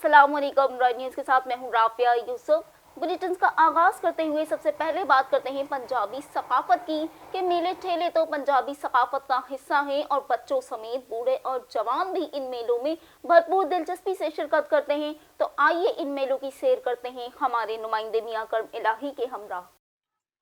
अस्सलाम वालेकुम। Royal news के साथ मैं हूँ राफिया यूसुफ। बुलेटिन का आगाज़ करते हुए सबसे पहले बात करते हैं पंजाबी सकाफत की कि मेले ठेले तो पंजाबी सकाफत का हिस्सा हैं और बच्चों समेत बूढ़े और जवान भी इन मेलों में भरपूर दिलचस्पी से शिरकत करते हैं। तो आइए इन मेलों की सैर करते हैं हमारे नुमाइंदे मियां करम इलाही के हमरा।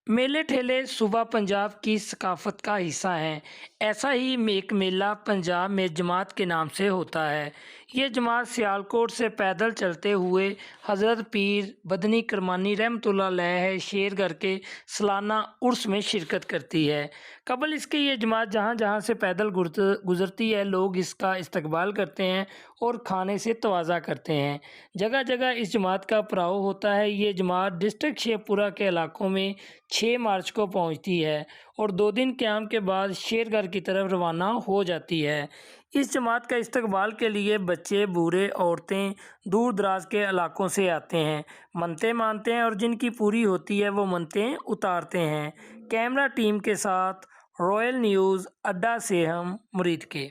मेले ठेले सूबा पंजाब की सकाफत का हिस्सा हैं। ऐसा ही एक मेला पंजाब में जमात के नाम से होता है। ये जमात सियालकोट से पैदल चलते हुए हज़रत पीर बदनी करमानी रहमतुल्लाह अलैह शेरगढ़ के सालाना उर्स में शिरकत करती है। कबल इसके ये जमात जहाँ जहाँ से पैदल गुजरती है, लोग इसका इस्तकबाल करते हैं और खाने से तवाज़ा करते हैं। जगह जगह इस जमात का पड़ाव होता है। ये जमात डिस्ट्रिक्ट शेखपुरा के इलाकों में 6 मार्च को पहुंचती है और 2 दिन क़याम के बाद शेरगढ़ की तरफ रवाना हो जाती है। इस जमात का इस्तकबाल के लिए बच्चे, बूढ़े, औरतें दूर दराज के इलाकों से आते हैं, मन्नतें मानते हैं और जिनकी पूरी होती है वो मन्नतें उतारते हैं। कैमरा टीम के साथ रॉयल न्यूज़ अड्डा से हम मुरीद के।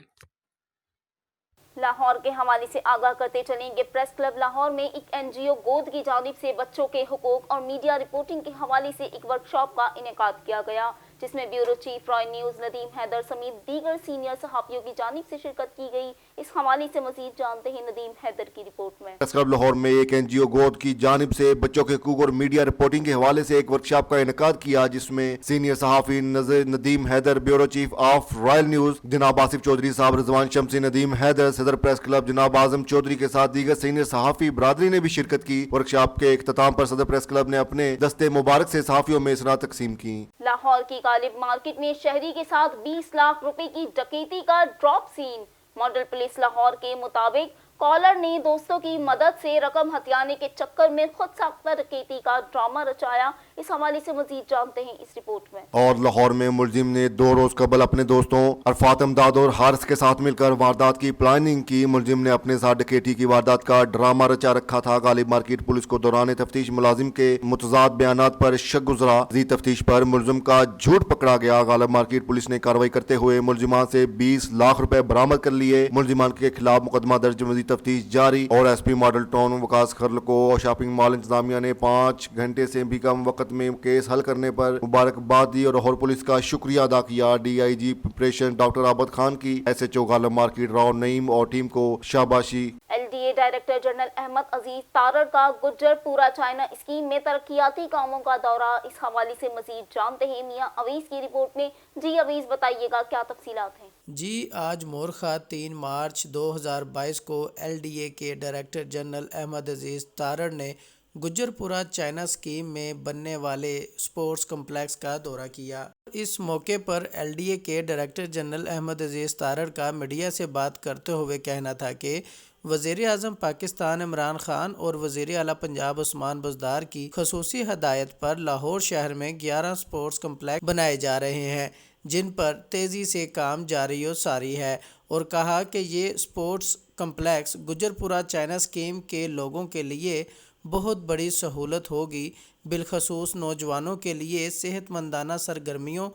लाहौर के हवाले से आगाह करते चलेंगे। प्रेस क्लब लाहौर में एक NGO गोद की जानिब से बच्चों के हुकूक और मीडिया रिपोर्टिंग के हवाले से एक वर्कशॉप का इनेकाद किया गया, जिसमें bureau chief Royal News Nadeem Haider समेत दीगर सीनियर सहाफ़ियों की जानिब से शिरकत की गई। इस हवाले से मजीद जानते हैं नदीम हैदर की रिपोर्ट में। प्रेस क्लब लाहौर में एक NGO गोद की जानिब से बच्चों के हुकूक और मीडिया रिपोर्टिंग के हवाले से एक वर्कशॉप का इनेकाद किया, जिसमें सीनियर सहाफ़ी Nadeem Haider, bureau chief of Royal News जनाब आसिफ चौधरी साहब, रजवान शमसी, नदीम हैदर, सदर प्रेस क्लब जनाब आजम चौधरी के साथ दीगर सीनियर सहाफ़ी बरादरी ने भी शिरकत की। वर्कशॉप के इख्तिताम पर सदर प्रेस क्लब ने अपने दस्ते मुबारक से सहाफ़ियों में इसरा तकसीम की। लाहौर की गालिब मार्केट में शहरी के साथ 20 लाख रुपए की डकैती का drop scene. Model police Lahore के मुताबिक कॉलर ने दोस्तों की मदद से रकम हथियाने के चक्कर में खुद साख्ता डकैती का ड्रामा रचाया। इस हवाले से मजीद जानते हैं इस रिपोर्ट में। और लाहौर में मुलजिम ने 2 रोज कबल अपने दोस्तों अरफात अमदाद और हारिस के साथ मिलकर वारदात की प्लानिंग की। मुलजिम ने अपने साथ डकैती की वारदात का ड्रामा रचा रखा था। गालिब मार्केट पुलिस को दौरान तफ्तीश मुलाजिम के मुतजाद बयानात पर शक गुजरा। जी तफ्तीश पर मुलजिम का झूठ पकड़ा गया। गालिब मार्केट पुलिस ने कार्रवाई करते हुए मुलजिमान से 20 लाख रुपए बरामद कर लिए। मुलजिमान के खिलाफ मुकदमा दर्ज, मजीद तफ्तीश जारी। और SP मॉडल टाउन वकास खरल को शॉपिंग मॉल इंतजामिया ने 5 घंटे से भी कम वक्त में केस हल करने पर मुबारकबाद दी और लाहौर पुलिस का शुक्रिया अदा किया। DIG प्रिपरेशन डॉक्टर आबद खान की, SHO गालिब मार्केट राव नईम और टीम को शाबाशी। LDA डायरेक्टर जनरल अहमद अजीज तारड़ का गुज्जरपुरा चाइना स्कीम में तरक्याती कामों का दौरा। इस हवाले से मजीद जानते हैं मियां अवीज की रिपोर्ट में। जी अवीज, बताइएगा क्या तफसीलात हैं। जी, आज मोरखा 3 मार्च 2022 को LDA के डायरेक्टर जनरल अहमद अजीज तारड़ ने गुज्जरपुरा चाइना स्कीम में बनने वाले स्पोर्ट्स कम्प्लेक्स का दौरा किया। इस मौके पर LDA के डायरेक्टर जनरल अहमद अजीज तारड़ का मीडिया से बात करते हुए कहना था कि वज़ीर आज़म पाकिस्तान इमरान खान और वज़ीर आला पंजाब उस्मान बुज़दार की खसूसी हदायत पर लाहौर शहर में 11 स्पोर्ट्स कम्प्लेक्स बनाए जा रहे हैं, जिन पर तेज़ी से काम जारी और सारी है। और कहा कि ये sports complex Gujjarpura China scheme के लोगों के लिए बहुत बड़ी सहूलत होगी, बिलखसूस नौजवानों के लिए सेहतमंदाना सरगर्मियों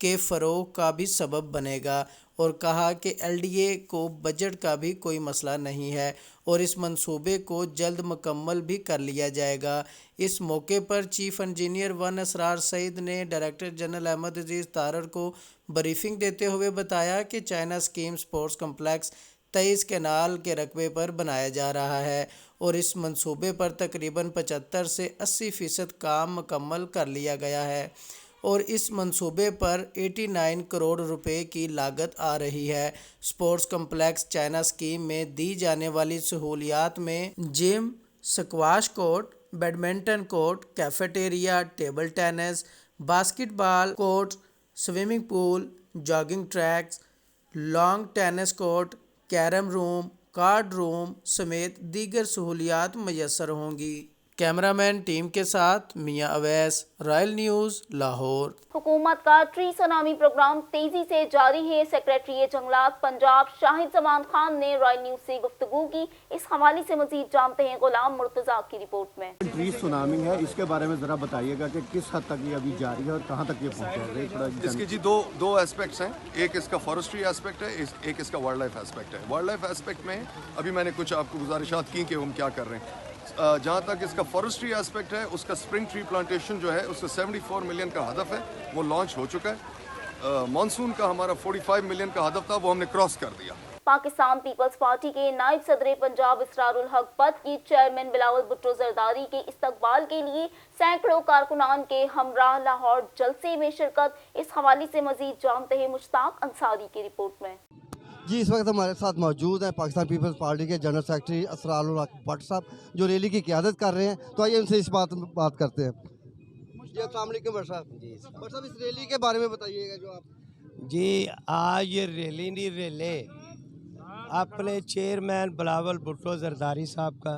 के फ़रोग का भी सबब बनेगा। और कहा कि LDA को बजट का भी कोई मसला नहीं है और इस मंसूबे को जल्द मुकम्मल भी कर लिया जाएगा। इस मौके पर चीफ इंजीनियर 1 असरार सईद ने डायरेक्टर जनरल अहमद अजीज तारड़ को ब्रीफिंग देते हुए बताया कि China scheme sports complex 23 canal के रकबे पर बनाया जा रहा है और इस मंसूबे पर तकरीबन 75 से 80% काम मुकम्मल कर लिया गया है और इस मंसूबे पर 89 करोड़ रुपए की लागत आ रही है। स्पोर्ट्स कम्प्लेक्स चाइना स्कीम में दी जाने वाली सहूलियात में gym, squash court, badminton court, cafeteria, table tennis, basketball court, swimming pool, jogging tracks, long tennis court, carrom room, card room समेत दीगर सहूलियात मैसर होंगी। कैमरामैन टीम के साथ मियां अवैस, रॉयल न्यूज़, लाहौर। हुकूमत का ट्री सुनामी प्रोग्राम तेजी से जारी है। सेक्रेटरी जंगलात पंजाब शाहिद जमान खान ने रॉयल न्यूज से गुफ्तगू की। इस हवाले से मजीद जानते हैं गुलाम मुर्तजा की रिपोर्ट में। ट्री सुनामी है, इसके बारे में ज़रा बताइएगा कि किस हद तक ये अभी जारी है और कहाँ तक ये पहुँचा है। थोड़ा इसके जी दो एस्पेक्ट्स हैं। एक इसका फॉरेस्ट्री एस्पेक्ट है, एक इसका वाइल्ड लाइफ एस्पेक्ट है। वाइल्ड लाइफ एस्पेक्ट में अभी मैंने कुछ आपको गुजारिशात की कि हम क्या कर रहे हैं। जहाँ तक इसका फॉरेस्ट्री एस्पेक्ट है, उसका स्प्रिंग ट्री प्लांटेशन जो है उसका 74 मिलियन का हदफ है, वो लॉन्च हो चुका है। मानसून का हमारा 45 मिलियन का हदफ था, वो हमने क्रॉस कर दिया। पाकिस्तान पीपल्स पार्टी के नायब सदर पंजाब इसरारुल हक पद की चेयरमैन बिलावल भुट्टो जरदारी के इस्तकबाल के लिए सैकड़ों कारकुनान के हमराह लाहौर जलसे में शिरकत। इस हवाले से मजीद जानते हैं मुश्ताक अंसारी की रिपोर्ट में। जी, इस वक्त हमारे साथ मौजूद हैं पाकिस्तान पीपल्स पार्टी के जनरल सेक्रेटरी इसरारुल हक भट्ट साहब, जो रैली की क़यादत कर रहे हैं। तो आइए उनसे इस बात करते हैं। जी, अस्सलाम वालेकुम भट्ट साहब। भट्ट साहब, इस रैली के बारे में बताइएगा जो आप। जी, आज ये रैली नहीं रैले अपने चेयरमैन बिलावल भुट्टो जरदारी साहब का,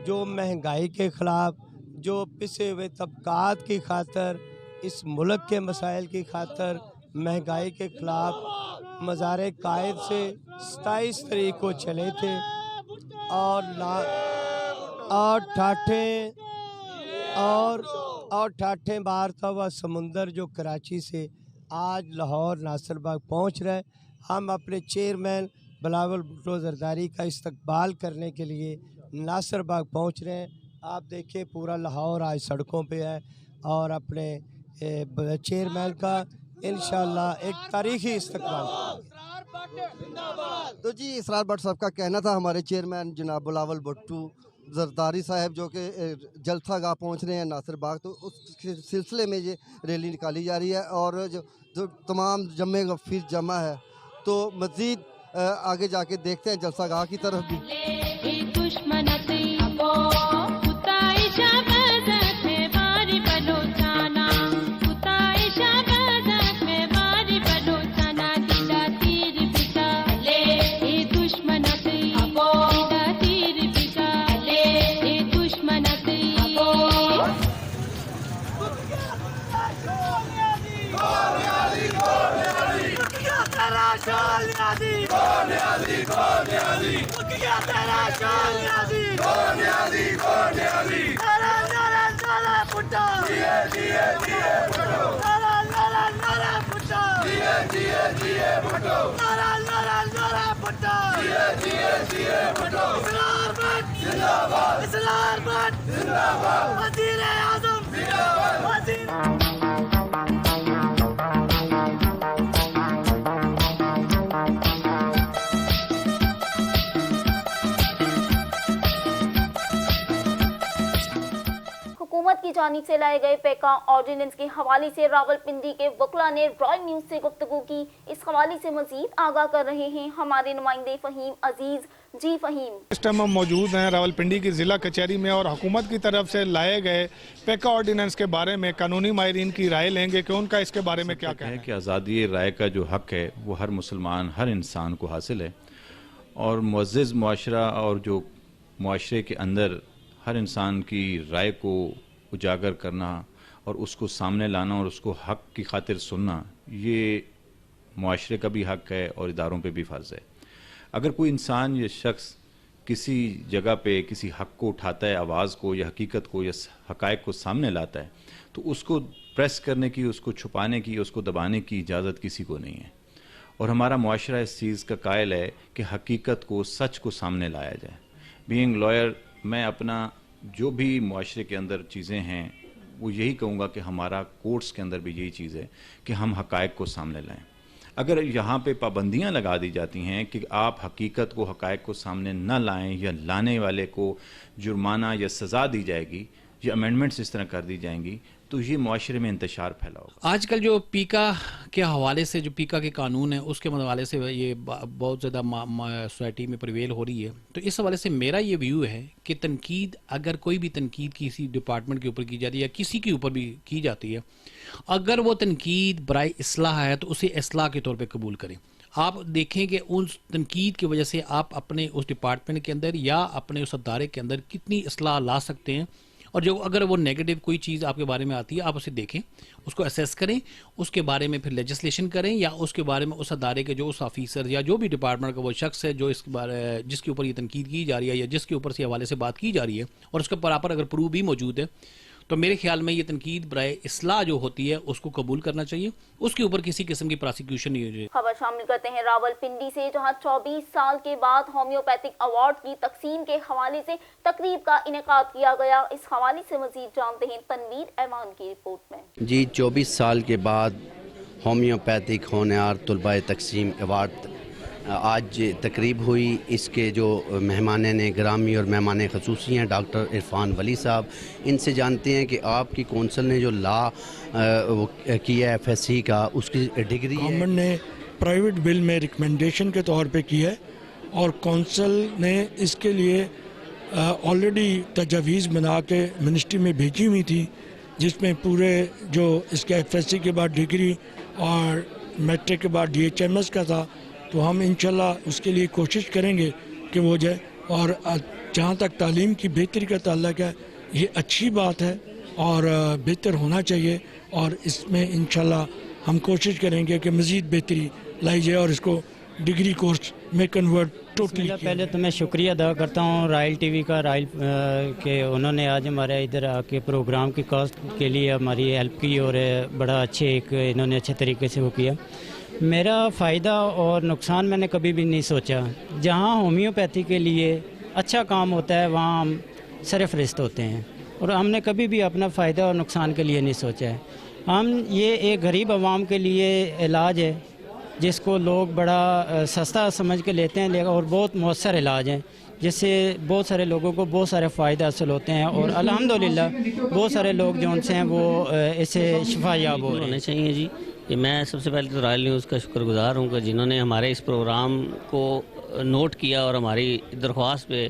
जो महंगाई के ख़िलाफ़, जो पिसे हुए तबकात की खातर, इस मुल्क के मसाइल की खातर, महंगाई के ख़िलाफ़ मज़ार कायद से 27 तारीख को चले थे और ठाठे मारता हुआ समुंदर जो कराची से आज लाहौर नासिरबाग पहुंच रहा है। हम अपने चेयरमैन बिलावल भुट्टो जरदारी का इस्तकबाल करने के लिए नासिरबाग पहुंच रहे हैं। आप देखिए पूरा लाहौर आज सड़कों पे है और अपने चेयरमैन का इंशाअल्लाह एक तारीखी इस्तकबाल। तो जी, इसरार भट्ट साहब का कहना था हमारे चेयरमैन जनाब बिलावल भुट्टो जरदारी साहब जो कि जलसा गाह पहुँच रहे हैं नासिर बाग, तो उस सिलसिले में ये रैली निकाली जा रही है और जो तमाम जमे फिर जमा है। तो मज़ीद आगे जाके देखते हैं जलसा गाह की तरफ भी। हुकूमत की जानिब से लाए गए पेका ऑर्डिनेंस के हवाले से रावलपिंडी के वकला ने रॉयल न्यूज से गुफ्तगू की। इस हवाले से मजीद आगाह कर रहे हैं हमारे नुमाइंदे फहीम अजीज। जी फहीम, इस टाइम हम मौजूद हैं रावलपिंडी की ज़िला कचहरी में और हुकूमत की तरफ से लाए गए पेका ऑर्डिनेंस के बारे में कानूनी माहिरीन की राय लेंगे कि उनका इसके बारे में क्या कहना है। कि आज़ादी राय का जो हक है वो हर मुसलमान, हर इंसान को हासिल है और मुअज़्ज़ज़ मुआशरा और जो मुआशरे के अंदर हर इंसान की राय को उजागर करना और उसको सामने लाना और उसको हक की खातिर सुनना, ये मुआशरे का भी हक है और इदारों पे भी फ़र्ज़ है। अगर कोई इंसान या शख्स किसी जगह पे किसी हक को उठाता है, आवाज़ को या हकीकत को या हक़ाइक़ को सामने लाता है, तो उसको प्रेस करने की, उसको छुपाने की, उसको दबाने की इजाज़त किसी को नहीं है। और हमारा मुआशरा इस चीज़ का कायल है कि हकीकत को, सच को सामने लाया जाए। बीइंग लॉयर, मैं अपना जो भी मुआशरे के अंदर चीज़ें हैं वो यही कहूँगा कि हमारा कोर्ट्स के अंदर भी यही चीज़ है कि हम हक़ाइक़ को सामने लाएं। अगर यहाँ पे पाबंदियाँ लगा दी जाती हैं कि आप हकीकत को, हक़ाइक़ को सामने न लाएं या लाने वाले को जुर्माना या सज़ा दी जाएगी या अमेंडमेंट्स इस तरह कर दी जाएंगी, तो ये मुआशरे में इंतशार फैला होगा। आजकल जो पीका के हवाले से, जो पीका के कानून है उसके हवाले से ये बहुत ज़्यादा सोसाइटी में प्रिवेल हो रही है। तो इस हवाले से मेरा ये व्यू है कि तनकीद, अगर कोई भी तनकीद किसी डिपार्टमेंट के ऊपर की जाती है या किसी के ऊपर भी की जाती है, अगर वो तनकीद बराए इस्लाह है तो उसे इस्लाह के तौर पर कबूल करें। आप देखें कि उस तनकीद की वजह से आप अपने उस डिपार्टमेंट के अंदर या अपने उस अदारे के अंदर कितनी इस्लाह ला सकते हैं और जो अगर वो नेगेटिव कोई चीज़ आपके बारे में आती है आप उसे देखें, उसको असेस करें, उसके बारे में फिर लेजिस्लेशन करें, या उसके बारे में उस अदारे के जो उस ऑफिसर या जो भी डिपार्टमेंट का वो शख्स है जो इस बारे जिसके ऊपर ये तनकीद की जा रही है या जिसके ऊपर से हवाले से बात की जा रही है और उसके बराबर अगर प्रूफ भी मौजूद है, तो मेरे ख्याल में ये तनकीद बराए इस्लाह जो होती है उसको कबूल करना चाहिए, उसके ऊपर किसी किस्म की प्रोसिक्यूशन नहीं होनी। खबर शामिल करते हैं रावलपिंडी से, जहां 24 साल के बाद होम्योपैथिक अवार्ड की तकसीम के हवाले से तकरीब का इनेकाद किया गया। इस हवाले से मजीद जानते हैं तनवीर ऐवान की रिपोर्ट में। जी 24 साल के बाद होम्योपैथिक होनहार तलबा तकसीम अवार्ड आज तकरीब हुई। इसके जो मेहमान ने ग्रामी और मेहमान खसूसी हैं डॉक्टर इरफान वली साहब, इनसे जानते हैं कि आपकी कौंसिल ने जो लॉ किया है FSC का, उसकी डिग्री गवर्नमेंट ने प्राइवेट बिल में रिकमेंडेशन के तौर पे की है और कौंसिल ने इसके लिए ऑलरेडी तजावीज़ बना के मिनिस्ट्री में भेजी हुई थी, जिसमें पूरे जो इसके FSC के बाद डिग्री और मैट्रिक के बाद DHMS का था, तो हम इंशाल्लाह उसके लिए कोशिश करेंगे कि वो जाए। और जहाँ तक तालीम की बेहतरी का ताल्लुक है, ये अच्छी बात है और बेहतर होना चाहिए, और इसमें इंशाल्लाह हम कोशिश करेंगे कि मज़ीद बेहतरी लाई जाए और इसको डिग्री कोर्स में कन्वर्ट टोटली। पहले तो मैं शुक्रिया अदा करता हूँ राइल TV का, राइल के उन्होंने आज हमारे इधर आके प्रोग्राम की कॉस्ट के लिए हमारी हेल्प की और बड़ा अच्छे इन्होंने अच्छे तरीके से वो किया। मेरा फ़ायदा और नुकसान मैंने कभी भी नहीं सोचा। जहाँ होम्योपैथी के लिए अच्छा काम होता है वहाँ हम सरफरिस्त होते हैं, और हमने कभी भी अपना फ़ायदा और नुकसान के लिए नहीं सोचा है। हम ये एक गरीब आवाम के लिए इलाज है जिसको लोग बड़ा सस्ता समझ के लेते हैं, और बहुत मौसर इलाज है जिससे बहुत सारे लोगों को बहुत सारे फ़ायदे हासिल होते हैं, और अल्हम्दुलिल्लाह बहुत सारे लोग जो उनसे हैं वो इससे शिफायाब हो होने चाहिए। जी कि मैं सबसे पहले तो रॉयल न्यूज़ का शुक्रगुजार हूँ कि जिन्होंने हमारे इस प्रोग्राम को नोट किया और हमारी दरख्वास्त पे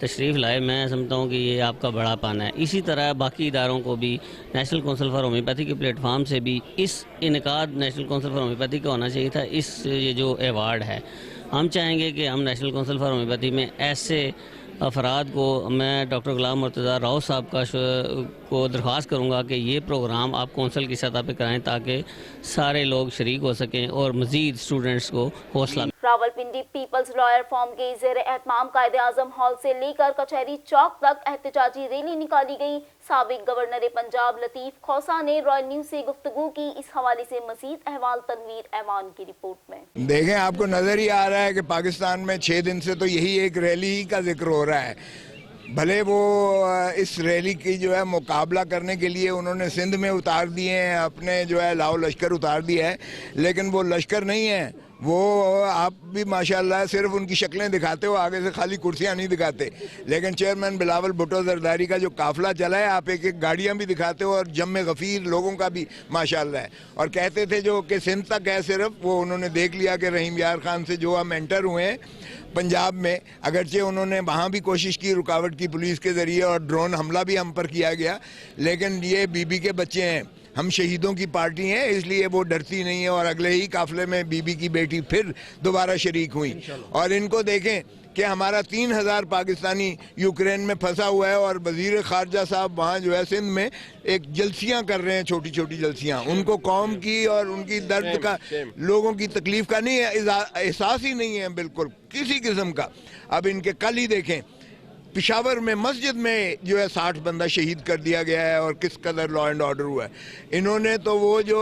तशरीफ़ लाए। मैं समझता हूँ कि ये आपका बड़ा पाना है। इसी तरह बाकी इदारों को भी नेशनल काउंसिल फॉर होम्योपैथी के प्लेटफार्म से भी इस इनकाद नेशनल काउंसिल फॉर होम्योपैथी का होना चाहिए था। इस ये जो अवार्ड है, हम चाहेंगे कि हम नेशनल काउंसिल फॉर होम्योपैथी में ऐसे अफराद को, मैं डॉक्टर गुलाम मुर्तज़ा राव साहब को दरख्वास्त करूँगा कि ये प्रोग्राम आप कौंसिल की सतह पे कराएं ताकि सारे लोग शरीक हो सकें और मज़ीद स्टूडेंट्स को हौसला। रावलपिंडी पीपल्स लॉयर फॉर्म के ज़ेर एहतमाम कायदे आज़म हॉल से लेकर कचहरी चौक तक एहतजाजी रैली निकाली गई। साबिक गवर्नर पंजाब लतीफ़ खोसा ने रॉयल न्यूज़ से गुफ्तगू की। इस हवाले से मज़ीद अहवाल तनवीर ऐवान की रिपोर्ट में। देखें, आपको नज़र ही आ रहा है कि पाकिस्तान में 6 दिन से तो यही एक रैली ही का जिक्र हो रहा है। भले वो इस रैली की जो है मुकाबला करने के लिए उन्होंने सिंध में उतार दिए हैं, अपने जो है लाओ लश्कर उतार दिया है, लेकिन वो लश्कर नहीं है। वो आप भी माशाल्लाह सिर्फ उनकी शक्लें दिखाते हो, आगे से खाली कुर्सियां नहीं दिखाते। लेकिन चेयरमैन बिलावल भुट्टो जरदारी का जो काफिला चला है, आप एक एक गाड़ियां भी दिखाते हो और जम गफ़ीर लोगों का भी माशाल्लाह है। और कहते थे जो कि सिंध तक है सिर्फ, वो उन्होंने देख लिया कि रहीम यार खान से जो हम एंटर हुए हैं पंजाब में, अगरचे उन्होंने वहाँ भी कोशिश की रुकावट की पुलिस के ज़रिए और ड्रोन हमला भी हम पर किया गया, लेकिन ये बीबी के बच्चे हैं, हम शहीदों की पार्टी हैं, इसलिए वो डरती नहीं है। और अगले ही काफिले में बीबी की बेटी फिर दोबारा शरीक हुई। और इनको देखें कि हमारा 3000 पाकिस्तानी यूक्रेन में फंसा हुआ है और वजीर खारजा साहब वहाँ जो है सिंध में एक जलसियाँ कर रहे हैं, छोटी छोटी जलसियाँ। उनको कौम की और उनकी दर्द का, लोगों की तकलीफ का नहीं है, एहसास ही नहीं है बिल्कुल किसी किस्म का। अब इनके कल ही देखें पिशावर में मस्जिद में जो है 60 बंदा शहीद कर दिया गया है और किस कदर लॉ एंड ऑर्डर हुआ है। इन्होंने तो वो जो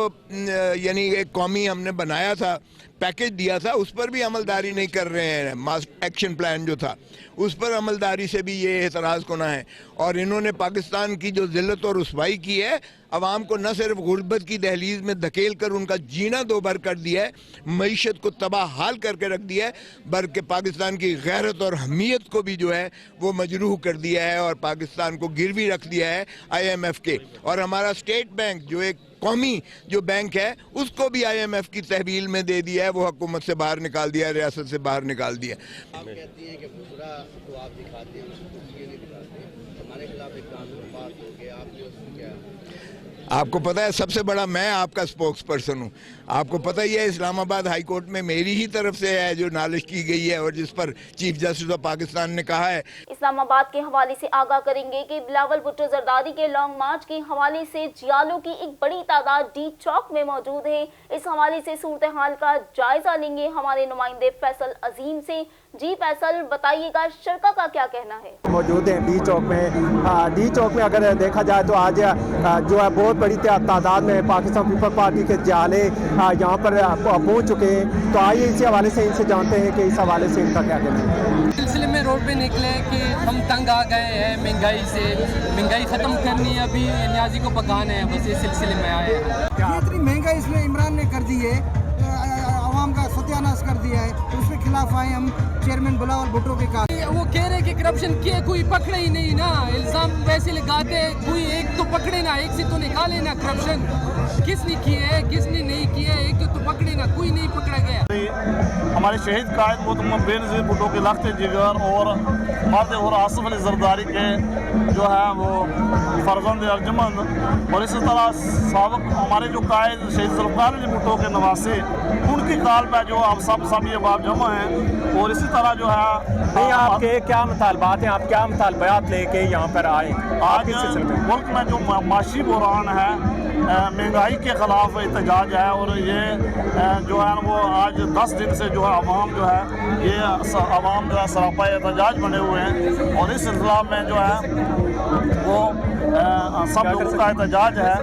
यानी एक कौमी हमने बनाया था, पैकेज दिया था, उस पर भी अमलदारी नहीं कर रहे हैं। मास एक्शन प्लान जो था उस पर अमलदारी से भी ये एतराज़ कोना है। और इन्होंने पाकिस्तान की जो ज़िल्लत और रुसवाई की है, अवाम को न सिर्फ गुर्बत की दहलीज में धकेल कर उनका जीना दोभर कर दिया है, मईशत को तबाह हाल करके रख दिया है, बल्कि पाकिस्तान की गैरत और हमीयत को भी जो है वो मजरूह कर दिया है और पाकिस्तान को गिरवी रख दिया है IMF के। और हमारा स्टेट बैंक जो एक कौमी जो बैंक है उसको भी IMF की तहवील में दे दिया है, वो हुकूमत से बाहर निकाल दिया है, रियासत से बाहर निकाल दिया। आप कहती हैं कि बुरा को आप दिखाते हैं, उसको ये नहीं दिखाते। हमारे खिलाफ एक कानून पास हो गया, आप जो क्या आपको पता है सबसे बड़ा मैं आपका स्पोक्स पर्सन हूँ। आपको पता ही है इस्लामाबाद हाई कोर्ट में मेरी ही तरफ से है जो नालिश की गई है और जिस पर चीफ जस्टिस ऑफ पाकिस्तान ने कहा है। इस्लामाबाद के हवाले से आगाह करेंगे कि बिलावल भुट्टो जरदारी के लॉन्ग मार्च के हवाले से जियालों की एक बड़ी तादाद डी चौक में मौजूद है। इस हवाले से सूरत हाल का जायजा लेंगे हमारे नुमाइंदे फैसल अजीम से। जी फैसल, बताइएगा शरका का क्या कहना है? मौजूद है डी चौक में। डी चौक में अगर देखा जाए तो आज जो है बहुत बड़ी तादाद में पाकिस्तान पीपल पार्टी के जाले यहाँ पर पहुँच चुके हैं। तो आइए इसी हवाले से इनसे जानते हैं कि इस हवाले से इनका क्या कहना है। सिलसिले में रोड पे निकले कि हम तंग आ गए हैं महंगाई से, महंगाई ख़त्म करनी है, अभी न्याजी को पकाना है, बस इस सिलसिले में आए हैं। इतनी महंगाई इसमें इमरान ने कर दी है, आवाम का सत्यानाश कर दिया है, तो उसके खिलाफ आए हम चेयरमैन बिलावल भुट्टो के कहा। वो कह रहे कि करप्शन किए, कोई पकड़े ही नहीं ना, इल्ज़ाम वैसे लगाते, कोई एक तो पकड़े ना, एक से तो निकाले ना। करप्शन किसने किए है, किसने नहीं किए, एक तो पकड़े ना, कोई नहीं पकड़ा गया। हमारे शहीद कायद मोहतरम बेनज़ीर भुट्टो के लख्त जिगर और माते और आसिफ अली जरदारी के जो है वो फर्जंद अर्जमंद, और इसी तरह साबिक हमारे जो कायद शहीद जुल्फ़िकार अली भुट्टो के नवासे, उनकी काल पर जो आप सब ये बाब जमा हैं। और इसी तरह जो है नहीं, आपके क्या मुतालबात हैं, आप क्या मुतालबात लेके यहाँ पर आए? आज मुल्क में जो माशी बुहरान है, महंगाई के ख़िलाफ़ एहतजाज है, और ये जो है वो आज 10 दिन से जो है अवाम जो है ये अवाम जो है सरापा एहतजाज बने हुए हैं। और इस सिलसिला में जो है वो सब लोगों का एहतजाज है,